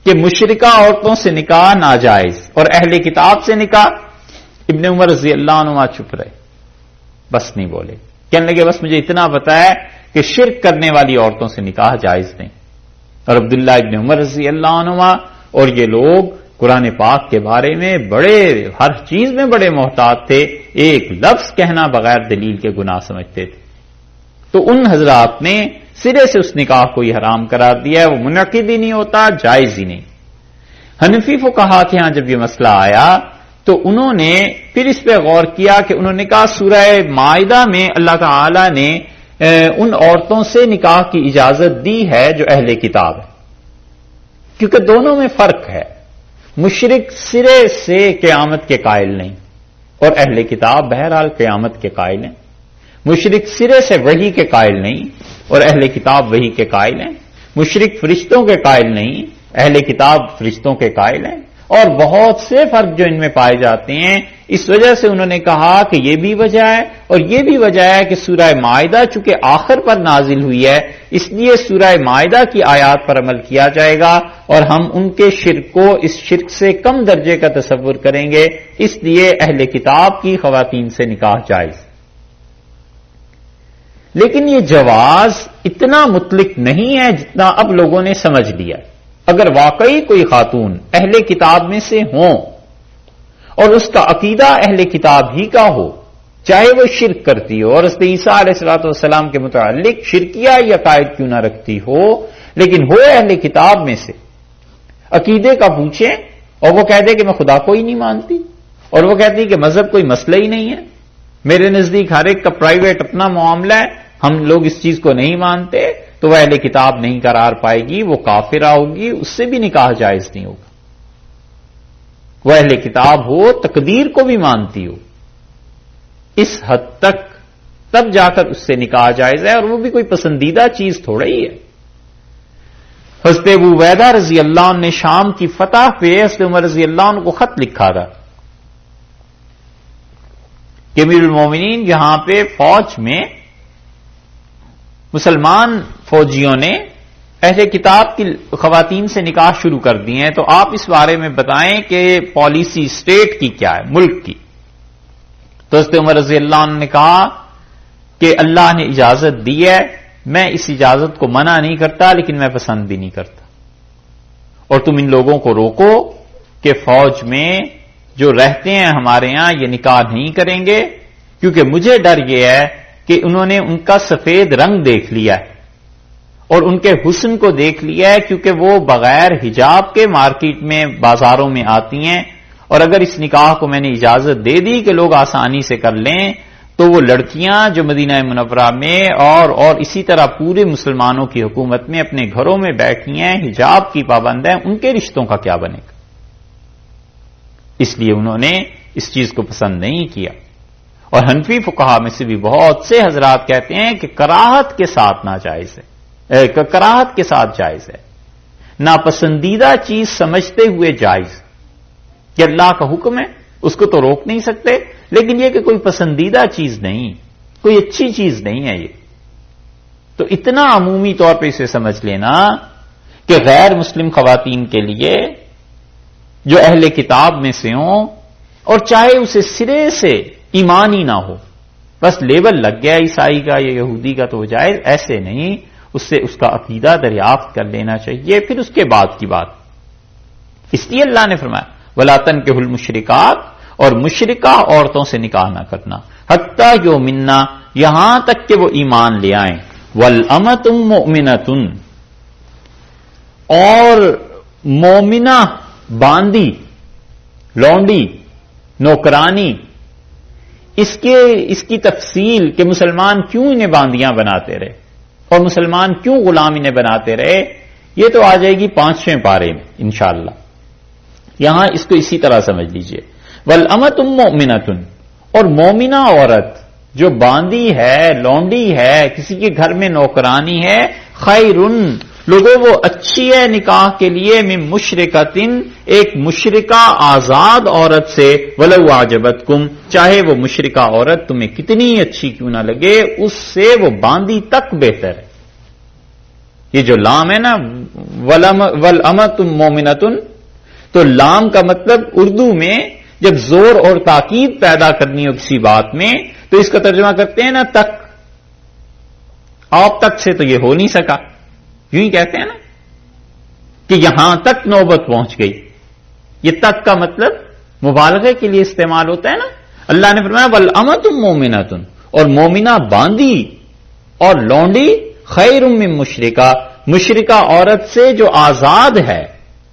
کہ مشرکہ عورتوں سے نکاح ناجائز اور اہل کتاب سے نکاح. ابن عمر رضی اللہ عنہ چپ رہے، بس نہیں بولے. کہنے لگے بس مجھے اتنا پتا ہے کہ شرک کرنے والی عورتوں سے نکاح جائز نہیں. اور عبداللہ ابن عمر رضی اللہ عنہ اور یہ لوگ قرآن پاک کے بارے میں ہر چیز میں بڑے محتاط تھے، ایک لفظ کہنا بغیر دلیل کے گناہ سمجھتے تھے. تو ان حضرات نے سرے سے اس نکاح کو یہ حرام قرار دیا ہے، وہ منعقد ہی نہیں ہوتا، جائز ہی نہیں. حنفی فقہا کے ہاں جب یہ مسئلہ آیا تو انہوں نے پھر اس پہ غور کیا کہ انہوں نے کہا سورہ مائدہ میں اللہ تعالی نے ان عورتوں سے نکاح کی اجازت دی ہے جو اہل کتاب ہے، کیونکہ دونوں میں فرق ہے. مشرک سرے سے قیامت کے قائل نہیں اور اہل کتاب بہرحال قیامت کے قائل ہیں. مشرک سرے سے وحی کے قائل نہیں اور اہل کتاب وحی کے قائل ہیں. مشرک فرشتوں کے قائل نہیں، اہل کتاب فرشتوں کے قائل ہیں. اور بہت سے فرق جو ان میں پائے جاتے ہیں. اس وجہ سے انہوں نے کہا کہ یہ بھی وجہ ہے اور یہ بھی وجہ ہے کہ سورہ مائدہ چونکہ آخر پر نازل ہوئی ہے، اس لیے سورہ مائدہ کی آیات پر عمل کیا جائے گا اور ہم ان کے شرک کو اس شرک سے کم درجے کا تصور کریں گے. اس لیے اہل کتاب کی خواتین سے نکاح جائز. لیکن یہ جواز اتنا مطلق نہیں ہے جتنا اب لوگوں نے سمجھ لیا. اگر واقعی کوئی خاتون اہل کتاب میں سے ہوں اور اس کا عقیدہ اہل کتاب ہی کا ہو، چاہے وہ شرک کرتی ہو اور حضرت عیسیٰ علیہ الصلوۃ والسلام کے متعلق شرکیہ یا عقائد کیوں نہ رکھتی ہو، لیکن ہو اہل کتاب میں سے، عقیدے کا پوچھیں اور وہ کہہ دے کہ میں خدا کو ہی نہیں مانتی اور وہ کہتی کہ مذہب کوئی مسئلہ ہی نہیں ہے، میرے نزدیک ہر ایک کا پرائیویٹ اپنا معاملہ ہے، ہم لوگ اس چیز کو نہیں مانتے، تو وہ اہل کتاب نہیں قرار پائے گی، وہ کافرہ ہوگی، اس سے بھی نکاح جائز نہیں ہوگا. وہ اہل کتاب ہو، تقدیر کو بھی مانتی ہو، اس حد تک تب جا کر اس سے نکاح جائز ہے، اور وہ بھی کوئی پسندیدہ چیز تھوڑا ہی ہے. حضرت ابو عبیدہ رضی اللہ عنہ نے شام کی فتح پہ حضرت عمر رضی اللہ عنہ کو خط لکھا تھا کہ امیر المومنین یہاں پہ فوج میں مسلمان فوجیوں نے اہل کتاب کی خواتین سے نکاح شروع کر دی ہیں، تو آپ اس بارے میں بتائیں کہ پالیسی اسٹیٹ کی کیا ہے، ملک کی. تو حضرت عمر رضی اللہ عنہ نے کہا کہ اللہ نے اجازت دی ہے، میں اس اجازت کو منع نہیں کرتا لیکن میں پسند بھی نہیں کرتا، اور تم ان لوگوں کو روکو کہ فوج میں جو رہتے ہیں ہمارے ہاں یہ نکاح نہیں کریں گے، کیونکہ مجھے ڈر یہ ہے کہ انہوں نے ان کا سفید رنگ دیکھ لیا ہے اور ان کے حسن کو دیکھ لیا ہے، کیونکہ وہ بغیر حجاب کے مارکیٹ میں بازاروں میں آتی ہیں، اور اگر اس نکاح کو میں نے اجازت دے دی کہ لوگ آسانی سے کر لیں تو وہ لڑکیاں جو مدینہ منورہ میں اور اسی طرح پورے مسلمانوں کی حکومت میں اپنے گھروں میں بیٹھی ہیں، حجاب کی پابند ہیں، ان کے رشتوں کا کیا بنے گا. اس لیے انہوں نے اس چیز کو پسند نہیں کیا. اور حنفی فقہا میں سے بھی بہت سے حضرات کہتے ہیں کہ کراہت کے ساتھ ناجائز ہے، کراہت کے ساتھ جائز ہے، ناپسندیدہ چیز سمجھتے ہوئے جائز، کہ اللہ کا حکم ہے اس کو تو روک نہیں سکتے، لیکن یہ کہ کوئی پسندیدہ چیز نہیں، کوئی اچھی چیز نہیں ہے یہ. تو اتنا عمومی طور پہ اسے سمجھ لینا کہ غیر مسلم خواتین کے لیے جو اہل کتاب میں سے ہوں اور چاہے اسے سرے سے ایمان ہی نہ ہو، بس لیبل لگ گیا عیسائی کا یا یہودی کا تو وہ جائز، ایسے نہیں، اس سے اس کا عقیدہ دریافت کر لینا چاہیے، پھر اس کے بعد کی بات. اس لیے اللہ نے فرمایا وَلَا تَنكِحُوا الْمُشْرِكَاتِ، اور مشرکہ عورتوں سے نکاح نہ کرنا، حتیٰ یؤمنّا، یہاں تک کہ وہ ایمان لے آئیں، وَالْأَمَةُ مُؤْمِنَةٌ، اور مومنہ باندی لونڈی، نوکرانی، اس کی تفصیل کہ مسلمان کیوں انہیں باندیاں بناتے رہے اور مسلمان کیوں غلام انہیں بناتے رہے، یہ تو آ جائے گی 5ویں پارے میں انشاءاللہ. یہاں اس کو اسی طرح سمجھ لیجئے. والامۃ مؤمنۃ، اور مومنہ عورت جو باندی ہے، لونڈی ہے، کسی کے گھر میں نوکرانی ہے، خیرن، لوگوں وہ اچھی ہے نکاح کے لیے، من مشرکۃ، ایک مشرکہ آزاد عورت سے، ولو اعجبتکم، چاہے وہ مشرکہ عورت تمہیں کتنی اچھی کیوں نہ لگے، اس سے وہ باندی تک بہتر ہے. یہ جو لام ہے نا والامۃ مومنۃ، تو لام کا مطلب اردو میں جب زور اور تاکید پیدا کرنی ہو کسی بات میں تو اس کا ترجمہ کرتے ہیں نا تک. آپ تک سے تو یہ ہو نہیں سکا، یوں ہی کہتے ہیں نا کہ یہاں تک نوبت پہنچ گئی. یہ تک کا مطلب مبالغے کے لیے استعمال ہوتا ہے نا. اللہ نے فرمایا والامۃ مومنۃ، اور مومنہ باندی اور لونڈی، خیر من مشرکہ، مشرکہ عورت سے جو آزاد ہے،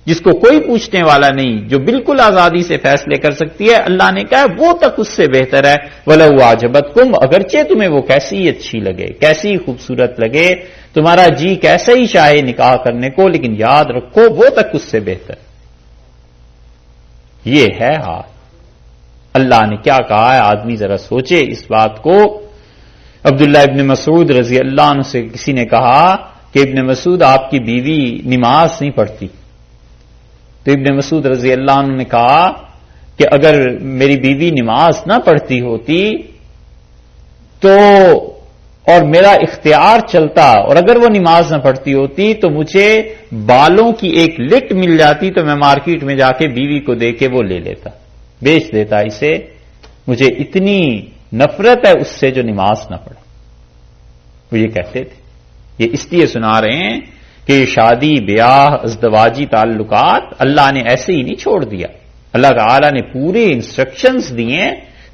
جس کو کوئی پوچھنے والا نہیں، جو بالکل آزادی سے فیصلے کر سکتی ہے، اللہ نے کہا وہ تک اس سے بہتر ہے. وَلَوْ أَعْجَبَتْكُمْ، اگرچہ تمہیں وہ کیسی اچھی لگے، کیسی خوبصورت لگے، تمہارا جی کیسے ہی چاہے نکاح کرنے کو، لیکن یاد رکھو وہ تک اس سے بہتر. یہ ہے حال. اللہ نے کیا کہا ہے، آدمی ذرا سوچے اس بات کو. عبداللہ ابن مسعود رضی اللہ عنہ سے کسی نے کہا کہ ابن مسعود آپ کی بیوی نماز نہیں پڑھتی. تو ابن مسعود رضی اللہ عنہ نے کہا کہ اگر میری بیوی نماز نہ پڑھتی ہوتی تو اور میرا اختیار چلتا، اور اگر وہ نماز نہ پڑھتی ہوتی تو مجھے بالوں کی ایک لٹ مل جاتی تو میں مارکیٹ میں جا کے بیوی کو دے کے وہ لے لیتا، بیچ دیتا اسے. مجھے اتنی نفرت ہے اس سے جو نماز نہ پڑھے. وہ یہ کہتے تھے. یہ اس لیے سنا رہے ہیں کہ شادی، بیاہ، ازدواجی تعلقات اللہ نے ایسے ہی نہیں چھوڑ دیا. اللہ تعالی نے پورے انسٹرکشنز دیے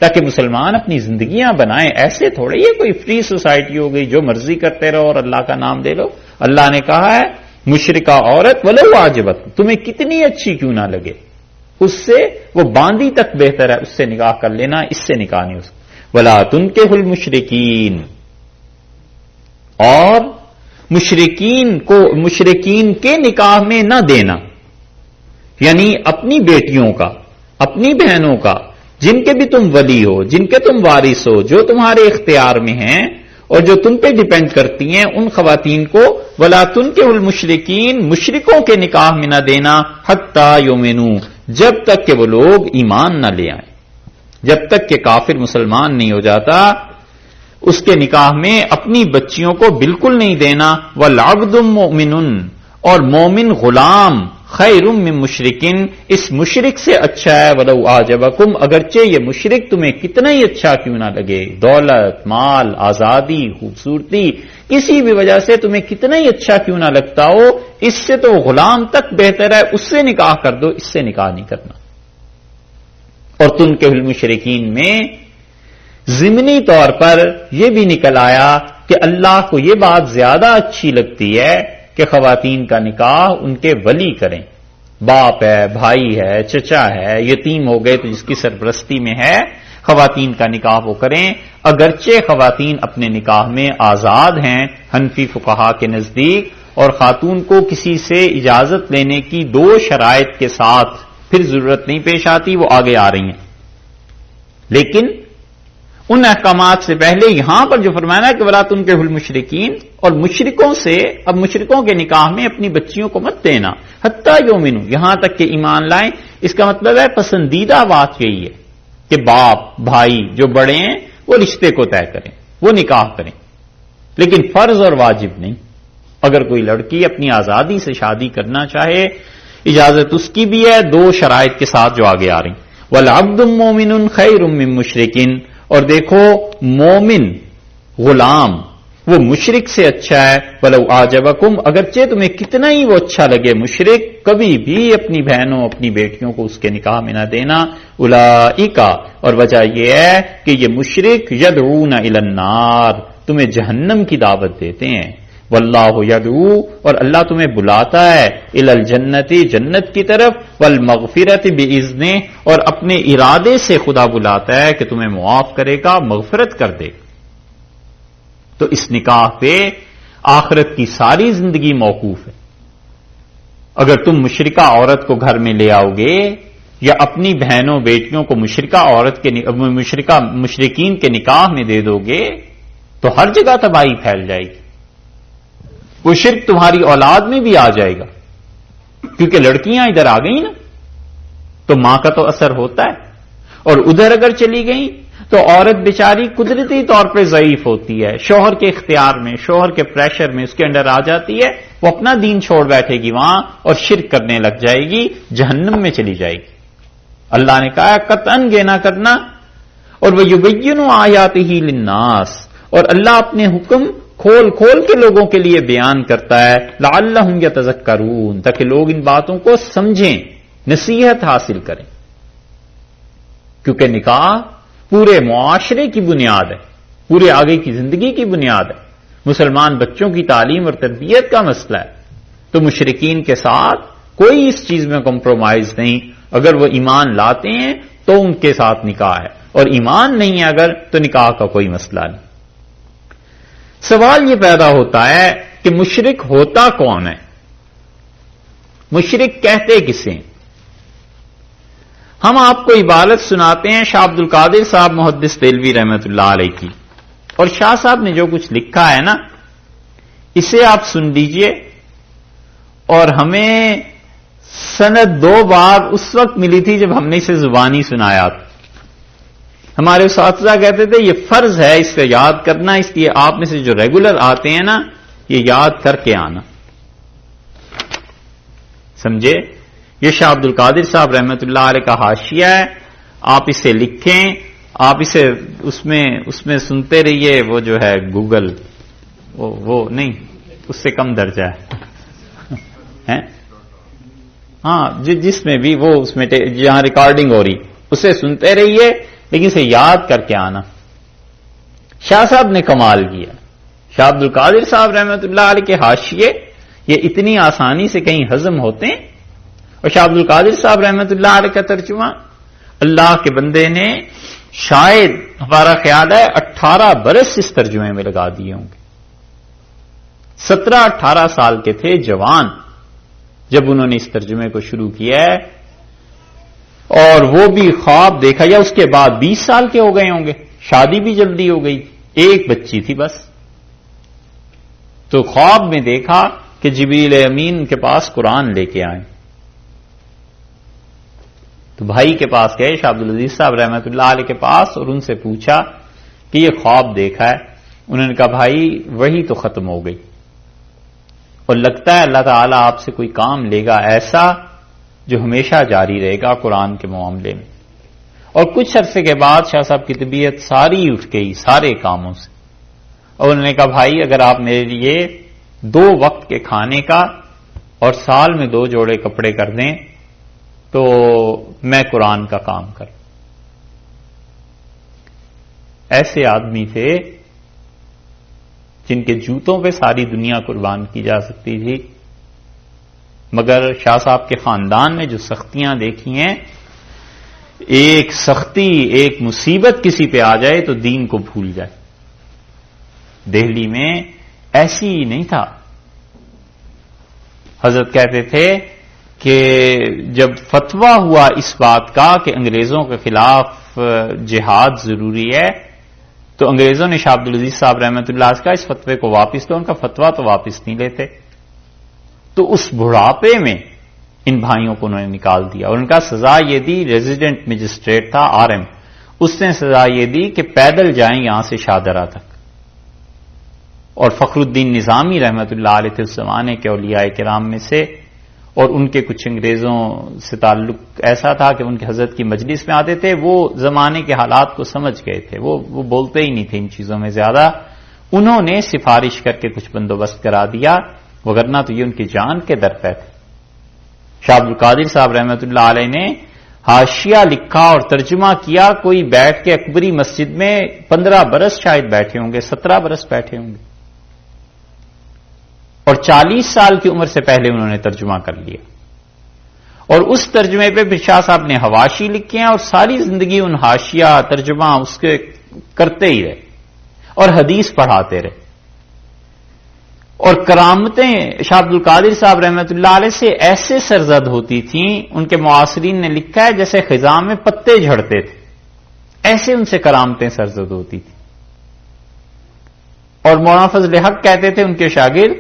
تاکہ مسلمان اپنی زندگیاں بنائیں. ایسے تھوڑے یہ کوئی فری سوسائٹی ہو گئی جو مرضی کرتے رہو اور اللہ کا نام دے لو. اللہ نے کہا ہے مشرکہ عورت ولو اعجبت، تمہیں کتنی اچھی کیوں نہ لگے، اس سے وہ باندی تک بہتر ہے، اس سے نکاح کر لینا، اس سے نکاح نہیں. اس ولا تنکحوا المشرکین، اور مشرکین کے نکاح میں نہ دینا، یعنی اپنی بیٹیوں کا، اپنی بہنوں کا، جن کے بھی تم ولی ہو، جن کے تم وارث ہو، جو تمہارے اختیار میں ہیں اور جو تم پہ ڈیپینڈ کرتی ہیں، ان خواتین کو ولا تنکحوا المشرکین، مشرکوں کے نکاح میں نہ دینا، حتی یؤمنوا، جب تک کہ وہ لوگ ایمان نہ لے آئیں. جب تک کہ کافر مسلمان نہیں ہو جاتا اس کے نکاح میں اپنی بچیوں کو بالکل نہیں دینا. والعبد مؤمن، اور مومن غلام، خیر من مشرکن، اس مشرک سے اچھا ہے. ولو اعجبکم، اگرچہ یہ مشرک تمہیں کتنا ہی اچھا کیوں نہ لگے، دولت، مال، آزادی، خوبصورتی، کسی بھی وجہ سے تمہیں کتنا ہی اچھا کیوں نہ لگتا ہو، اس سے تو غلام تک بہتر ہے، اس سے نکاح کر دو، اس سے نکاح نہیں کرنا. اور تنکحوا المشرکین میں ضمنی طور پر یہ بھی نکل آیا کہ اللہ کو یہ بات زیادہ اچھی لگتی ہے کہ خواتین کا نکاح ان کے ولی کریں. باپ ہے، بھائی ہے، چچا ہے، یتیم ہو گئے تو جس کی سرپرستی میں ہے، خواتین کا نکاح وہ کریں. اگرچہ خواتین اپنے نکاح میں آزاد ہیں حنفی فقہا کے نزدیک، اور خاتون کو کسی سے اجازت لینے کی 2 شرائط کے ساتھ پھر ضرورت نہیں پیش آتی، وہ آگے آ رہی ہیں. لیکن ان احکامات سے پہلے یہاں پر جو فرمایا ہے کہ ولا تنکحوا المشرکین، اور مشرکوں سے، اب مشرکوں کے نکاح میں اپنی بچیوں کو مت دینا، حتی یؤمنوا، یہاں تک کہ ایمان لائیں. اس کا مطلب ہے پسندیدہ بات یہی ہے کہ باپ بھائی جو بڑے ہیں وہ رشتے کو طے کریں، وہ نکاح کریں، لیکن فرض اور واجب نہیں. اگر کوئی لڑکی اپنی آزادی سے شادی کرنا چاہے، اجازت اس کی بھی ہے 2 شرائط کے ساتھ جو آگے آ رہی. والعبد مؤمن خیر من مشرکن، اور دیکھو مومن غلام وہ مشرک سے اچھا ہے. ولو اعجبکم، اگرچہ تمہیں کتنا ہی وہ اچھا لگے مشرک، کبھی بھی اپنی بہنوں اپنی بیٹیوں کو اس کے نکاح میں نہ دینا. اولئک، اور وجہ یہ ہے کہ یہ مشرک یدعون الی النار، تمہیں جہنم کی دعوت دیتے ہیں. واللہ یدعو، اور اللہ تمہیں بلاتا ہے الی الجنت، جنت کی طرف، والمغفرت باذنہ، اور اپنے ارادے سے خدا بلاتا ہے کہ تمہیں معاف کرے گا، مغفرت کر دے گا۔ تو اس نکاح پہ آخرت کی ساری زندگی موقوف ہے۔ اگر تم مشرکہ عورت کو گھر میں لے آؤ گے یا اپنی بہنوں بیٹیوں کو مشرکین کے نکاح میں دے دو گے تو ہر جگہ تباہی پھیل جائے گی، وہ شرک تمہاری اولاد میں بھی آ جائے گا، کیونکہ لڑکیاں ادھر آ گئیں نا تو ماں کا تو اثر ہوتا ہے، اور ادھر اگر چلی گئیں تو عورت بیچاری قدرتی طور پہ ضعیف ہوتی ہے، شوہر کے اختیار میں، شوہر کے پریشر میں اس کے انڈر آ جاتی ہے، وہ اپنا دین چھوڑ بیٹھے گی وہاں اور شرک کرنے لگ جائے گی، جہنم میں چلی جائے گی۔ اللہ نے کہا قطعاً یہ نہ کرنا، اور وَيُبَيِّنُ آیَاتِهِ لِلنَّاسِ، اور اللہ اپنے حکم کھول کھول کے لوگوں کے لیے بیان کرتا ہے، لَعَلَّهُمْ يَتَذَكَّرُونَ، تاکہ لوگ ان باتوں کو سمجھیں، نصیحت حاصل کریں، کیونکہ نکاح پورے معاشرے کی بنیاد ہے، پورے آگے کی زندگی کی بنیاد ہے، مسلمان بچوں کی تعلیم اور تربیت کا مسئلہ ہے۔ تو مشرکین کے ساتھ کوئی اس چیز میں کمپرومائز نہیں، اگر وہ ایمان لاتے ہیں تو ان کے ساتھ نکاح ہے، اور ایمان نہیں ہے اگر تو نکاح کا کوئی مسئلہ نہیں۔ سوال یہ پیدا ہوتا ہے کہ مشرک ہوتا کون ہے؟ مشرک کہتے کسے ہیں؟ ہم آپ کو عبارت سناتے ہیں شاہ عبد القادر صاحب محدث دہلوی رحمۃ اللہ علیہ کی، اور شاہ صاحب نے جو کچھ لکھا ہے نا اسے آپ سن لیجئے، اور ہمیں سند 2 بار اس وقت ملی تھی جب ہم نے اسے زبانی سنایا تھا۔ ہمارے اساتذہ کہتے تھے یہ فرض ہے اس کو یاد کرنا، اس لیے آپ میں سے جو ریگولر آتے ہیں نا یہ یاد کر کے آنا، سمجھے؟ یہ شاہ عبد القادر صاحب رحمۃ اللہ علیہ کا حاشیہ ہے، آپ اسے لکھیں، آپ اسے اس میں سنتے رہیے، وہ جو ہے گوگل وہ نہیں، اس سے کم درجہ ہے ہاں جس میں بھی وہ اس میں جہاں ریکارڈنگ ہو رہی اسے سنتے رہیے، لیکن اسے یاد کر کے آنا۔ شاہ صاحب نے کمال کیا، شاہ عبد القادر صاحب رحمۃ اللہ علیہ کے حاشیے یہ اتنی آسانی سے کہیں ہضم ہوتے ہیں، اور شاہ عبد القادر صاحب رحمۃ اللہ علیہ کا ترجمہ اللہ کے بندے نے شاید ہمارا خیال ہے 18 برس اس ترجمے میں لگا دیے ہوں گے۔ 17-18 سال کے تھے جوان جب انہوں نے اس ترجمے کو شروع کیا ہے، اور وہ بھی خواب دیکھا، یا اس کے بعد 20 سال کے ہو گئے ہوں گے، شادی بھی جلدی ہو گئی، ایک بچی تھی بس، تو خواب میں دیکھا کہ جبریل امین کے پاس قرآن لے کے آئے، تو بھائی کے پاس گئے شاہ عبد العزیز صاحب رحمۃ اللہ علیہ کے پاس، اور ان سے پوچھا کہ یہ خواب دیکھا ہے؟ انہوں نے کہا بھائی وہی تو ختم ہو گئی، اور لگتا ہے اللہ تعالیٰ آپ سے کوئی کام لے گا ایسا جو ہمیشہ جاری رہے گا قرآن کے معاملے میں۔ اور کچھ عرصے کے بعد شاہ صاحب کی طبیعت ساری اٹھ گئی سارے کاموں سے، اور انہوں نے کہا بھائی اگر آپ میرے لیے 2 وقت کے کھانے کا اور سال میں 2 جوڑے کپڑے کر دیں تو میں قرآن کا کام کروں۔ ایسے آدمی تھے جن کے جوتوں پہ ساری دنیا قربان کی جا سکتی تھی، مگر شاہ صاحب کے خاندان میں جو سختیاں دیکھی ہیں، ایک سختی ایک مصیبت کسی پہ آ جائے تو دین کو بھول جائے۔ دہلی میں ایسی نہیں تھا، حضرت کہتے تھے کہ جب فتویٰ ہوا اس بات کا کہ انگریزوں کے خلاف جہاد ضروری ہے، تو انگریزوں نے شاہ عبد العزیز صاحب رحمۃ اللہ علیہ کا اس فتوے کو واپس لو، ان کا فتویٰ تو واپس نہیں لیتے، تو اس بڑھاپے میں ان بھائیوں کو انہوں نے نکال دیا، اور ان کا سزا یہ دی، ریزیڈنٹ مجسٹریٹ تھا RM، اس نے سزا یہ دی کہ پیدل جائیں یہاں سے شاہدرہ تک۔ اور فخر الدین نظامی رحمۃ اللہ علیہ تھے اس زمانے کے اولیاء کرام میں سے، اور ان کے کچھ انگریزوں سے تعلق ایسا تھا کہ ان کے حضرت کی مجلس میں آتے تھے، وہ زمانے کے حالات کو سمجھ گئے تھے، وہ بولتے ہی نہیں تھے ان چیزوں میں زیادہ، انہوں نے سفارش کر کے کچھ بندوبست کرا دیا، وگرنہ تو یہ ان کی جان کے در پہ تھے۔ شاہ عبد القادر صاحب رحمۃ اللہ علیہ نے حاشیہ لکھا اور ترجمہ کیا، کوئی بیٹھ کے اکبری مسجد میں 15 برس شاید بیٹھے ہوں گے، 17 برس بیٹھے ہوں گے، اور 40 سال کی عمر سے پہلے انہوں نے ترجمہ کر لیا، اور اس ترجمے پہ پھر شاہ صاحب نے حواشی لکھے ہیں، اور ساری زندگی ان حاشیہ ترجمہ اس کے کرتے ہی رہے اور حدیث پڑھاتے رہے. اور کرامتیں شاہ عبد القادر صاحب رحمۃ اللہ علیہ سے ایسے سرزد ہوتی تھیں، ان کے معاصرین نے لکھا ہے جیسے خزاں میں پتے جھڑتے تھے، ایسے ان سے کرامتیں سرزد ہوتی تھیں. اور مولانا فضل حق کہتے تھے ان کے شاگرد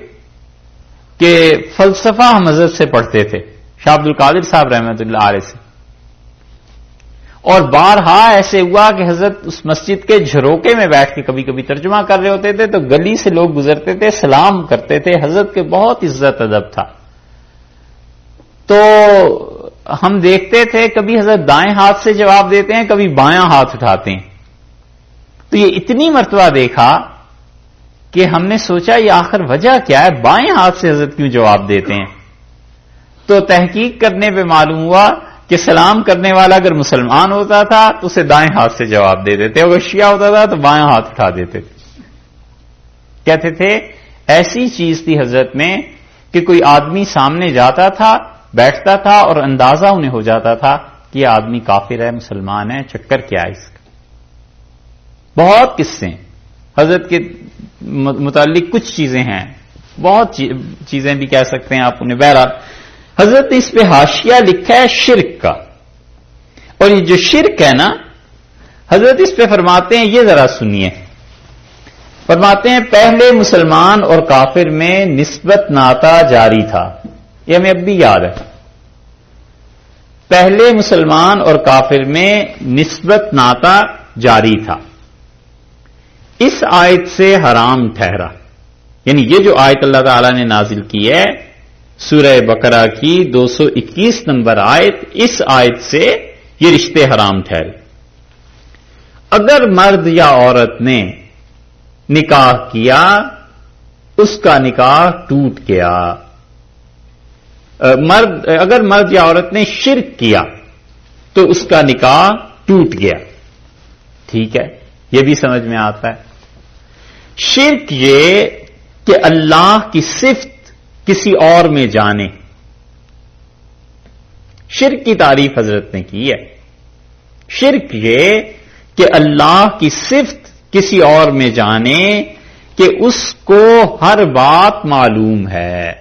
کہ فلسفہ ہم حضرت سے پڑھتے تھے، شاہ عبد القادر صاحب رحمۃ اللہ علیہ سے. اور بارہا ایسے ہوا کہ حضرت اس مسجد کے جھروکے میں بیٹھ کے کبھی کبھی ترجمہ کر رہے ہوتے تھے تو گلی سے لوگ گزرتے تھے، سلام کرتے تھے. حضرت کے بہت عزت ادب تھا. تو ہم دیکھتے تھے کبھی حضرت دائیں ہاتھ سے جواب دیتے ہیں، کبھی بایاں ہاتھ اٹھاتے ہیں. تو یہ اتنی مرتبہ دیکھا کہ ہم نے سوچا یہ آخر وجہ کیا ہے، بائیں ہاتھ سے حضرت کیوں جواب دیتے ہیں. تو تحقیق کرنے پہ معلوم ہوا کہ سلام کرنے والا اگر مسلمان ہوتا تھا تو اسے دائیں ہاتھ سے جواب دے دیتے، اگر شیعہ ہوتا تھا تو بائیں ہاتھ اٹھا دیتے تھے. کہتے تھے ایسی چیز تھی حضرت میں کہ کوئی آدمی سامنے جاتا تھا، بیٹھتا تھا اور اندازہ انہیں ہو جاتا تھا کہ یہ آدمی کافر ہے، مسلمان ہے، چکر کیا ہے اس کا. بہت قصے حضرت کے متعلق، کچھ چیزیں ہیں، بہت چیزیں بھی کہہ سکتے ہیں آپ انہیں. بہرحال حضرت نے اس پہ حاشیہ لکھا ہے شرک کا، اور یہ جو شرک ہے نا، حضرت اس پہ فرماتے ہیں، یہ ذرا سنیے. فرماتے ہیں پہلے مسلمان اور کافر میں نسبت ناتا جاری تھا. یہ ہمیں اب بھی یاد ہے. پہلے مسلمان اور کافر میں نسبت ناتا جاری تھا، اس آیت سے حرام ٹھہرا. یعنی یہ جو آیت اللہ تعالی نے نازل کی ہے سورہ بقرہ کی 221 نمبر آیت، اس آیت سے یہ رشتے حرام ٹھہرے. اگر مرد یا عورت نے نکاح کیا اس کا نکاح ٹوٹ گیا. اگر مرد یا عورت نے شرک کیا تو اس کا نکاح ٹوٹ گیا. ٹھیک ہے، یہ بھی سمجھ میں آتا ہے. شرک یہ کہ اللہ کی صفت کسی اور میں جانے. شرک کی تعریف حضرت نے کی ہے. شرک یہ کہ اللہ کی صفت کسی اور میں جانے کہ اس کو ہر بات معلوم ہے.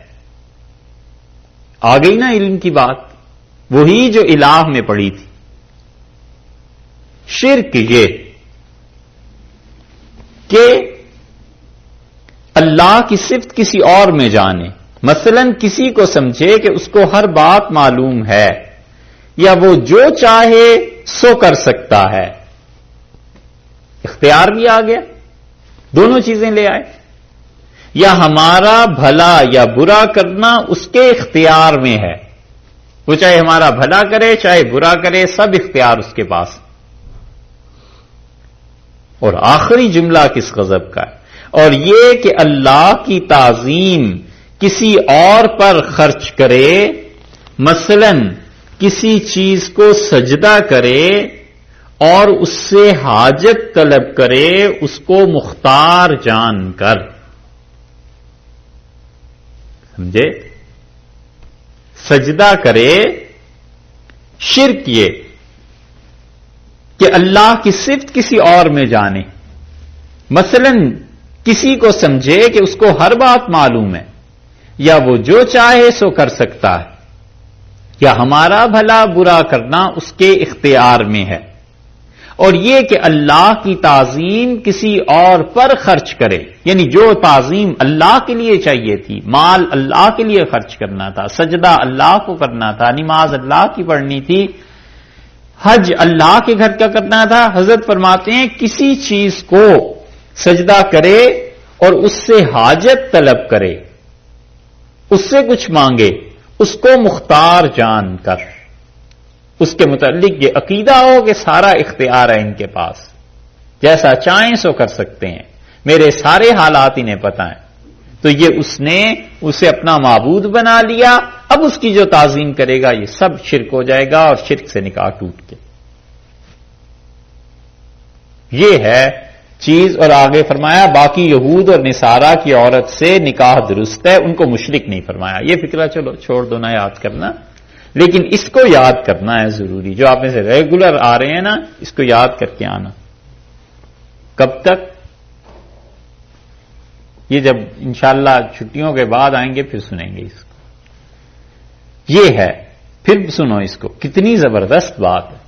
آ گئی نا علم کی بات، وہی جو الہ میں پڑی تھی. شرک یہ کہ اللہ کی صفت کسی اور میں جانے، مثلا کسی کو سمجھے کہ اس کو ہر بات معلوم ہے، یا وہ جو چاہے سو کر سکتا ہے. اختیار بھی آ گیا، دونوں چیزیں لے آئے. یا ہمارا بھلا یا برا کرنا اس کے اختیار میں ہے، وہ چاہے ہمارا بھلا کرے چاہے برا کرے، سب اختیار اس کے پاس. اور آخری جملہ کس غضب کا ہے، اور یہ کہ اللہ کی تعظیم کسی اور پر خرچ کرے، مثلا کسی چیز کو سجدہ کرے اور اس سے حاجت طلب کرے، اس کو مختار جان کر. سمجھے؟ سجدہ کرے. شرک یہ کہ اللہ کی صفت کسی اور میں جانے، مثلا کسی کو سمجھے کہ اس کو ہر بات معلوم ہے، یا وہ جو چاہے سو کر سکتا ہے، یا ہمارا بھلا برا کرنا اس کے اختیار میں ہے. اور یہ کہ اللہ کی تعظیم کسی اور پر خرچ کرے، یعنی جو تعظیم اللہ کے لیے چاہیے تھی، مال اللہ کے لیے خرچ کرنا تھا، سجدہ اللہ کو کرنا تھا، نماز اللہ کی پڑھنی تھی، حج اللہ کے گھر کا کرنا تھا. حضرت فرماتے ہیں کسی چیز کو سجدہ کرے اور اس سے حاجت طلب کرے، اس سے کچھ مانگے، اس کو مختار جان کر، اس کے متعلق یہ عقیدہ ہو کہ سارا اختیار ہے ان کے پاس، جیسا چاہیں سو کر سکتے ہیں، میرے سارے حالات انہیں پتہ ہیں. تو یہ اس نے اسے اپنا معبود بنا لیا. اب اس کی جو تعظیم کرے گا یہ سب شرک ہو جائے گا، اور شرک سے نکاح ٹوٹ کے. یہ ہے چیز، اور آگے فرمایا باقی یہود اور نصارہ کی عورت سے نکاح درست ہے، ان کو مشرک نہیں فرمایا. یہ فکرہ چلو چھوڑ دو نا یاد کرنا، لیکن اس کو یاد کرنا ہے ضروری. جو آپ میں سے ریگولر آ رہے ہیں نا، اس کو یاد کر کے آنا. کب تک؟ یہ جب انشاءاللہ چھٹیوں کے بعد آئیں گے پھر سنیں گے اس کو. یہ ہے، پھر سنو اس کو، کتنی زبردست بات ہے.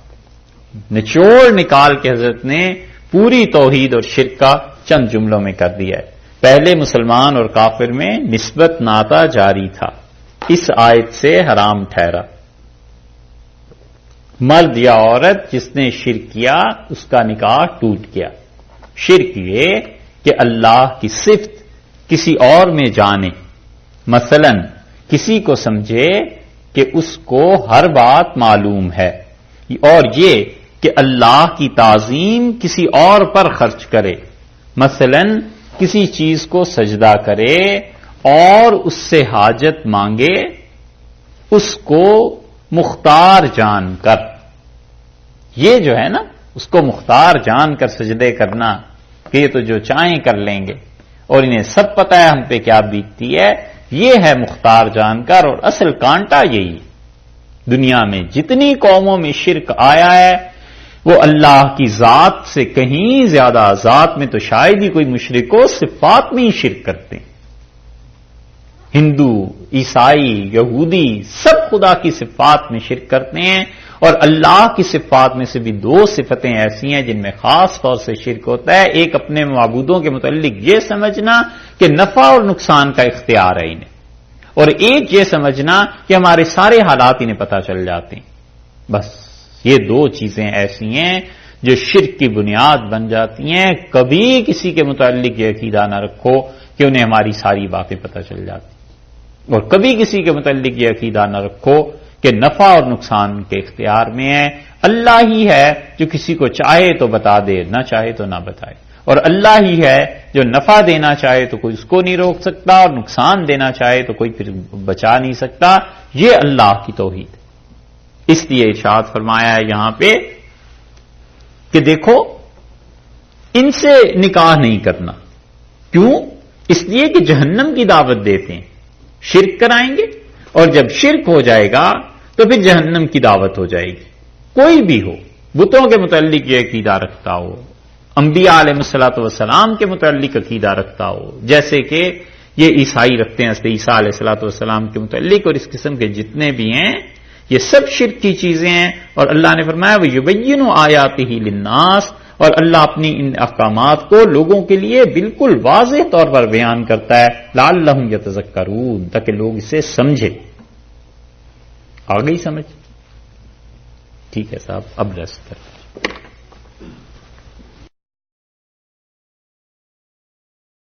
نچوڑ نکال کے حضرت نے پوری توحید اور شرک کا چند جملوں میں کر دیا ہے. پہلے مسلمان اور کافر میں نسبت ناتا جاری تھا، اس آیت سے حرام ٹھہرا. مرد یا عورت جس نے شرک کیا اس کا نکاح ٹوٹ گیا. شرک یہ کہ اللہ کی صفت کسی اور میں جانے، مثلا کسی کو سمجھے کہ اس کو ہر بات معلوم ہے، اور یہ کہ اللہ کی تعظیم کسی اور پر خرچ کرے، مثلا کسی چیز کو سجدہ کرے اور اس سے حاجت مانگے، اس کو مختار جان کر. یہ جو ہے نا، اس کو مختار جان کر سجدے کرنا کہ یہ تو جو چاہیں کر لیں گے اور انہیں سب پتہ ہے ہم پہ کیا بیتتی ہے، یہ ہے مختار جان کر. اور اصل کانٹا یہی، دنیا میں جتنی قوموں میں شرک آیا ہے وہ اللہ کی ذات سے کہیں زیادہ، ذات میں تو شاید ہی کوئی مشرک ہو، صفات میں ہی شرک کرتے ہیں. ہندو، عیسائی، یہودی سب خدا کی صفات میں شرک کرتے ہیں، اور اللہ کی صفات میں سے بھی دو صفتیں ایسی ہیں جن میں خاص طور سے شرک ہوتا ہے. ایک اپنے معبودوں کے متعلق یہ سمجھنا کہ نفع اور نقصان کا اختیار ہے انہیں، اور ایک یہ سمجھنا کہ ہمارے سارے حالات انہیں پتہ چل جاتے ہیں. بس یہ دو چیزیں ایسی ہیں جو شرک کی بنیاد بن جاتی ہیں. کبھی کسی کے متعلق یہ عقیدہ نہ رکھو کہ انہیں ہماری ساری باتیں پتہ چل جاتی، اور کبھی کسی کے متعلق یہ عقیدہ نہ رکھو کہ نفع اور نقصان کے اختیار میں ہے. اللہ ہی ہے جو کسی کو چاہے تو بتا دے، نہ چاہے تو نہ بتائے، اور اللہ ہی ہے جو نفع دینا چاہے تو کوئی اس کو نہیں روک سکتا، اور نقصان دینا چاہے تو کوئی پھر بچا نہیں سکتا. یہ اللہ کی توحید. اس لیے ارشاد فرمایا ہے یہاں پہ کہ دیکھو ان سے نکاح نہیں کرنا. کیوں؟ اس لیے کہ جہنم کی دعوت دیتے ہیں، شرک کرائیں گے، اور جب شرک ہو جائے گا تو پھر جہنم کی دعوت ہو جائے گی. کوئی بھی ہو، بتوں کے متعلق یہ عقیدہ رکھتا ہو، انبیاء علیہ الصلوۃ والسلام کے متعلق عقیدہ رکھتا ہو، جیسے کہ یہ عیسائی رکھتے ہیں حضرت عیسیٰ علیہ الصلوۃ والسلام کے متعلق، اور اس قسم کے جتنے بھی ہیں یہ سب شرک کی چیزیں ہیں. اور اللہ نے فرمایا وَيُبَيِّنُ آيَاتِهِ لِلنَّاسِ، اور اللہ اپنی ان احکامات کو لوگوں کے لیے بالکل واضح طور پر بیان کرتا ہے لَعَلَّهُمْ يَتَذَكَّرُونَ، تاکہ لوگ اسے سمجھے. آ گئی سمجھ؟ ٹھیک ہے صاحب، اب رست کریں.